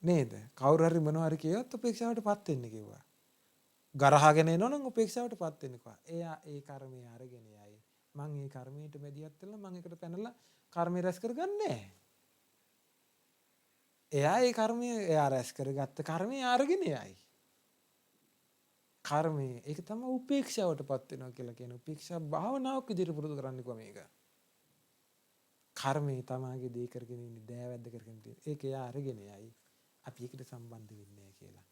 නේද? කවුරු හරි මොනවා හරි කියවත් උපේක්ෂාවටපත් වෙන්න කිව්වා. ගරහගෙන එනවනම් උපේක්ෂාවටපත් වෙන්න කිව්වා. එයා ඒ කර්මය අරගෙන යයි. මං ඒ කර්මයට මැදිහත් වෙලා මං එකට පැනලා කර්මය රැස් කරගන්නේ නැහැ. එයා ඒ කර්මය එයා රැස් කරගත්ත කර්මය අරගෙන යයි. කර්මය ඒක තමයි උපේක්ෂාවටපත් වෙනවා කියලා කියන උපේක්ෂා භාවනාවක් විදිහට පුරුදු කරන්න කිව්වා මේක. කර්මය තමාගේ දේ කරගෙන ඉන්නේ දෑවැද්ද කරගෙන තියෙන. ඒක එයා අරගෙන යයි. අපි ඒකට සම්බන්ධ වෙන්නේ නැහැ කියලා.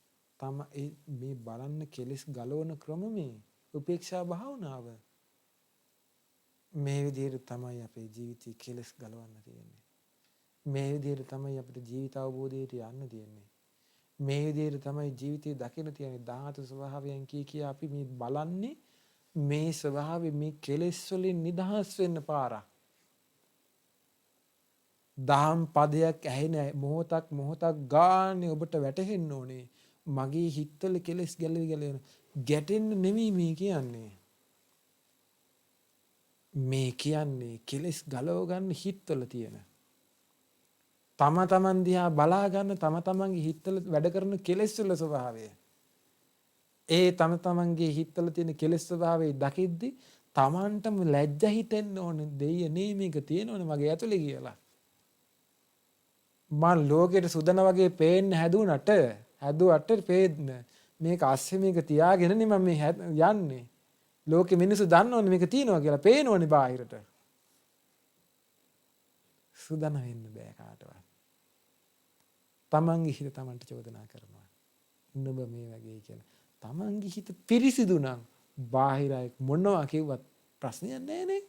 මේ බලන්න කෙලෙස් ගලවන ක්‍රම මේ උපේක්ෂා භාවනාව. මේ විදිහට තමයි අපේ ජීවිතේ කෙලෙස් ගලවන්න තියෙන්නේ. මේ විදිහට තමයි අපිට ජීවිත අවබෝධයට යන්න තියෙන්නේ. මේ විදිහට තමයි ජීවිතේ දකින්න තියෙන්නේ. ධාතු ස්වභාවයන් කිය අපි මේ බලන්නේ මේ ස්වභාවය මේ කෙලෙස් වලින් නිදහස් වෙන්න පාරක්. දහම් පදයක් ඇහෙන මොහොතක් ගානේ ඔබට වැටහෙන්න ඕනේ. මගේ හිතවල කෙලෙස් ගැටෙන්න නෙමෙයි මේ කියන්නේ. මේ කියන්නේ කෙලෙස් ගලව ගන්න හිතවල තියෙන. තමන් දිහා බලා ගන්න තමන්ගේ හිතවල වැඩ කරන කෙලෙස් වල ස්වභාවය. ඒ තමන්ගේ හිතවල තියෙන කෙලෙස් ස්වභාවය දකිද්දි තමන්ටම ලැජ්ජ හිතෙන්න ඕනේ. දෙයියනේ මේක තියෙනවනේ මගේ ඇතුලේ කියලා. මං ලෝකෙට සුදන වගේ පේන්න හැදුවට පේන්න මේක අස්සේ මේක තියාගෙනනේ මම මේ යන්නේ. ලෝකෙ මිනිස්සු දන්නවනේ මේක තියෙනවා කියලා පේනවනේ බාහිරට. සුදන වෙන්න බෑ කාටවත්. තමන්ගේ හිත තමන්ට චෝදනා කරනවා. නුඹ මේ වගේ කියලා. තමන්ගේ හිත පිරිසිදු නම් බාහිර අය මොනවා කිව්වත් ප්‍රශ්නයක් නෑනේ.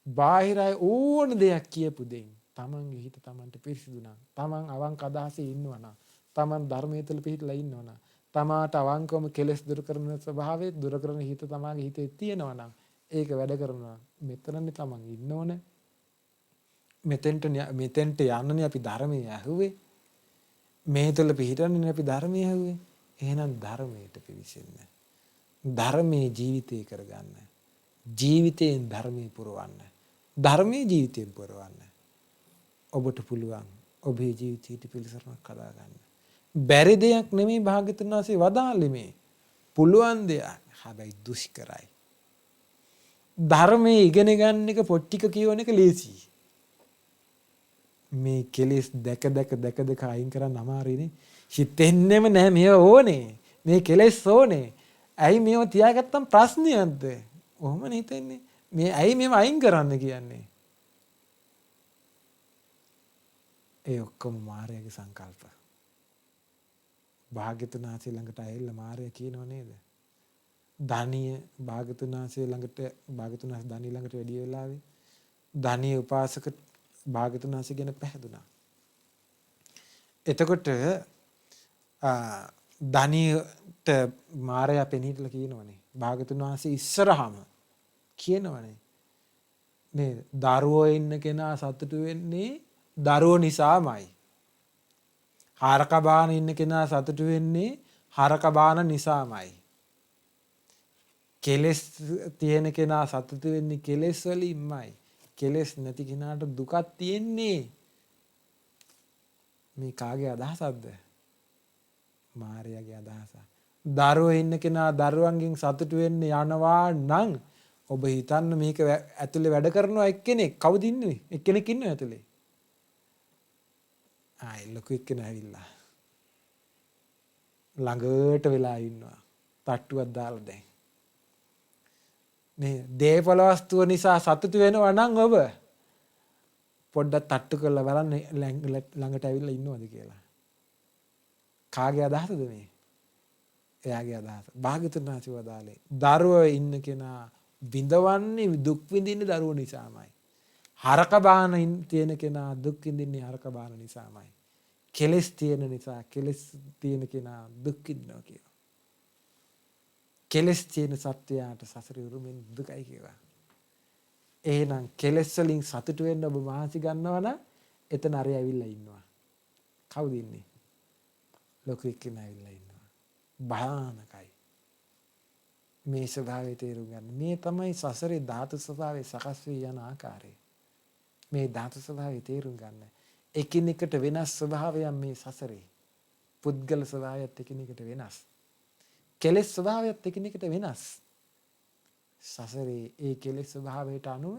බාහිර අය ඕන දෙයක් කියපු දෙයින් තමන්ගේ හිත තමන්ට පිරිසිදු නම්, තමන් අවංක අදහසේ ඉන්නවා නම්, තමන් ධර්මයේ තුල පිහිටලා ඉන්නවා නම්, තමාට අවංකවම කෙලෙස් දුරු කරන ස්වභාවය දුරු කරන හිත තමාගේ හිතේ තියෙනවා නම් ඒක වැඩ කරනවා. මෙතනනේ තමන් ඉන්න ඕනේ. මෙතෙන්ට යන්නනේ අපි ධර්මයේ ඇහුවේ. මේ තුළ පිහිටන්නේ අපි ධර්මයේ ඇහුවේ. එහෙනම් ධර්මයට පිවිසෙන්න. ධර්මයේ ජීවිතේ කරගන්න. ජීවිතයෙන් ධර්මයේ පුරවන්න. ධර්මයේ ජීවිතයෙන් පුරවන්න. ඔබට පුළුවන් ඔබේ ජීවිතයට පිළිසරණක් හදාගන්න. බැරි දෙයක් නෙමෙයි භාග්‍යවතුන් වහන්සේ වදාළේ මේ. පුළුවන් දෙයක්. හැබැයි දුෂ්කරයි. ධර්මයේ ඉගෙන ගන්න එක පොට්ටික කියවන එක ලේසියි. මේ කෙලෙස් දැක අයින් කරන්න අමාරුයිනේ. හිතෙන්නෙම නැහැ මේව ඕනේ. මේ කෙලෙස් ඕනේ. ඇයි මේව තියාගත්තම් ප්‍රශ්නයක්ද? ඔහොමනේ හිතෙන්නේ. මේ ඇයි මේව අයින් කරන්න කියන්නේ? ඒ ඔක්කොම මායාවේ සංකල්ප. භාග්‍යවතුන් වහන්සේ ළඟට ඇවිල්ලා මාර්යා කියනව නේද? ධානිය භාග්‍යවතුන් වහන්සේ ළඟට භාග්‍යවතුන් වහන්සේ ධානිය ළඟට වැඩි වෙලාවේ ධානිය උපාසක භාග්‍යවතුන් වහන්සේ ගැන පැහැදුනා. එතකොට ධානියට මාර්යා පෙනීටලා කියනවනේ භාග්‍යවතුන් වහන්සේ ඉස්සරහම කියනවනේ නේද? දරුවෝ ඉන්න කෙනා සතුටු වෙන්නේ දරුවෝ නිසාමයි. හරක බාන ඉන්න කෙනා සතුටු වෙන්නේ හරක බාන නිසාමයි. කෙලෙස් තියෙන කෙනා සතුටු වෙන්නේ කෙලෙස් වලින්මයි. කෙලෙස් නැති කෙනාට දුකක් තියෙන්නේ. මේ කාගේ අදහසක්ද? මාර්යාගේ අදහස. දරුවෝ ඉන්න කෙනා දරුවන්ගෙන් සතුටු වෙන්න යනවා නම් ඔබ හිතන්න මේක ඇතුලේ වැඩ කරනවා එක්කෙනෙක්. කවුද ඉන්නේ? එක්කෙනෙක් ඉන්නව ඇතුලේ. ලොකු එක්කෙනා ඇවිල්ලා ළඟට වෙලා ඉන්නවා. තට්ටුවක් දාලා දැන්. මේ දේපල වස්තුව නිසා සතුටු වෙනවා නම් ඔබ පොඩ්ඩක් තට්ටු කරලා බලන්න ළඟට ඇවිල්ලා ඉන්නවද කියලා. කාගේ අදහසද මේ? එයාගේ අදහස. භාග්‍යවතුන් වහන්සේ වදාළේ දරුවෝ ඉන්න කෙනා විඳවන්නේ දුක් විඳින්නේ දරුවෝ නිසාමයි. හරක බාන තියෙන කෙනා දුක් විඳින්නේ හරක බාන නිසාමයි. කෙලස් තියෙන නිසා කෙලස් තියෙන කෙනා දුක් විඳිනවා කියනවා. කෙලස් තියෙන සත්වයාට සසරේ උරුමෙන් දුකයි කියනවා. එහෙනම් කෙලස් වලින් සතුටු වෙන්න ඔබ මහන්සි ගන්නවා නම් එතන අරය ඇවිල්ලා ඉන්නවා. කවුද ඉන්නේ? ලොකු එක්කෙනා ඇවිල්ලා ඉන්නවා. භයානකයි. මේ ස්වභාවය තේරුම් ගන්න. මේ තමයි සසරේ ධාතු ස්වභාවය සකස් වී යන ආකාරය. මේ ධාතු ස්වභාවය තේරුම් ගන්න. එකිනෙකට වෙනස් ස්වභාවයන් මේ සසරේ. පුද්ගල ස්වභාවයත් එකිනෙකට වෙනස්. කෙලෙස් ස්වභාවයත් එකිනෙකට වෙනස්. සසරේ ඒ කෙලෙස් ස්වභාවයට අනුව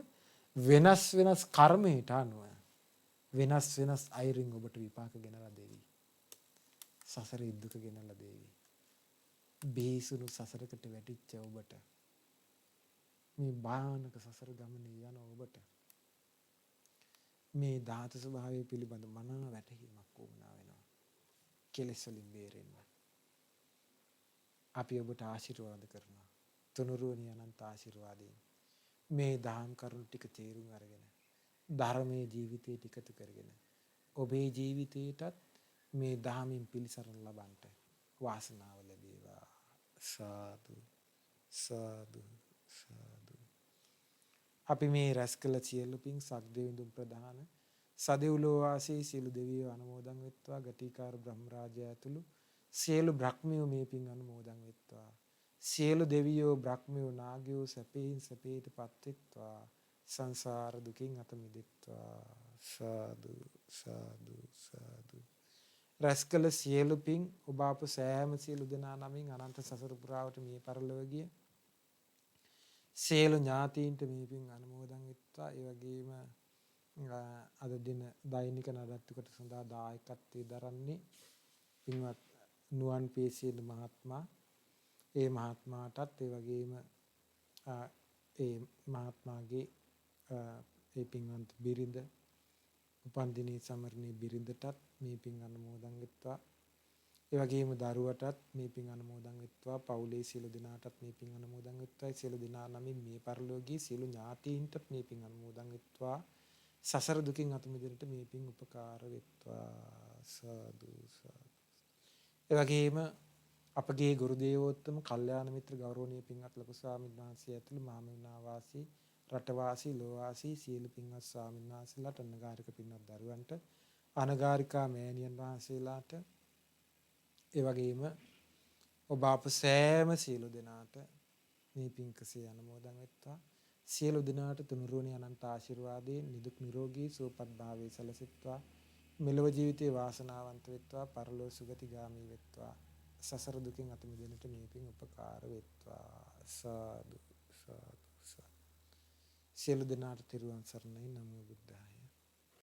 වෙනස් කර්මයට අනුව වෙනස් අයරින් ඔබට විපාක ගෙනලා දෙවි. සසරේ දුක ගෙනලා දෙවි. බේසුණු සසරකට වැටිච්ච ඔබට මේ භයානක සසර ගමනේ යන ඔබට මේ ධාතු ස්වභාවය පිළිබඳ මනා වැටහීමක් වුණා වෙනවා. කෙලෙස් වලින් බේරෙන්න. අපි ඔබට ආශිර්වාද කරනවා. තුනුරුවනි අනන්ත ආශිර්වාදයෙන් මේ දහම් කරුණු ටික තේරුම් අරගෙන ධර්මයේ ජීවිතයට එකතු කරගෙන ඔබේ ජීවිතයටත් මේ දහමින් පිළිසරණ ලබන්නට වාසනාව ලැබේවා. සාදු සාදු සාදු. අපි මේ රැස් කළ සියලු පින් සක්දෙවිඳුන් ප්‍රදාන සදෙව්ලෝ වාසී සියලු දෙවියෝ අනුමෝදන් වෙත්වා. ගටිකාර බ්‍රහ්ම රාජයා ඇතුළු සියලු බ්‍රහ්මයෝ මේ පින් අනුමෝදන් වෙත්වා. සියලු දෙවියෝ බ්‍රහ්මයෝ නාගයෝ සැපයෙන් සැපයටපත් වෙත්වා. සංසාර දුකින් අත මිදෙත්වා. සාදු සාදු සාදු. රැස් කළ සියලු පින් ඔබ අප සෑම සියලු දෙනා නමින් අනන්ත සසර පුරාවට මේ පරලොව ගිය සියලු ඥාතීන්ට මේ පින් අනුමෝදන් වෙත්වා. ඒ වගේම අද දින දෛනික නඩත්තුකට සඳහා දායකත්වයේ දරන්නේ පින්වත් නුවන් පේසේන මහත්මයා. ඒ මහත්මයාටත් ඒ වගේම ඒ මහත්මයාගේ ඒ පින්වන්ත බිරිඳ උපන්දිනයේ සමරණේ බිරිඳටත් මේ පින් අනුමෝදන් වෙත්වා. ඒ වගේම දරුවටත් මේ පින් අනුමෝදන් වෙත්වා. පවුලේ සියලු දෙනාටත් මේ පින් අනුමෝදන් වෙත්වා. සියලු දෙනා නමින් මේ පරිලෝකීය සියලු ඥාතීන්ටත් මේ පින් අනුමෝදන් වෙත්වා. සසර දුකින් අත මිදෙන්නට මේ පින් උපකාර වෙත්වා. සාදු සාදු. ඒ වගේම අපගේ ගුරු දේවෝත්තම කල්යාණ මිත්‍ර ගෞරවනීය පින්වත් ලොකු ස්වාමීන් වහන්සේ ඇතුළු මාමෙවුනා වාසී රටවාසී ලෝවාසී සියලු පින්වත් ස්වාමීන් වහන්සේලාට අනගාരിക පින්වත් දරුවන්ට අනගාരികා මෑණියන් වහන්සේලාට ඒ වගේම ඔබ අප සෑම සියලු දෙනාට මේ පින්කසේ අනුමෝදන් වෙත්වා සියලු දෙනාට තුනුරුවනි අනන්ත ආශිර්වාදයෙන් නිදුක් නිරෝගී සුවපත් භාවයේ සැලසෙත්වා මෙලොව ජීවිතේ වාසනාවන්ත වෙත්වා පරලොව සුගතිගාමී වෙත්වා සසර දුකින් අත මිදෙන්නට මේ පින් උපකාර වෙත්වා සාදු සාදු සාදු සියලු දෙනාට තෙරුවන් සරණයි නමෝ බුද්ධාය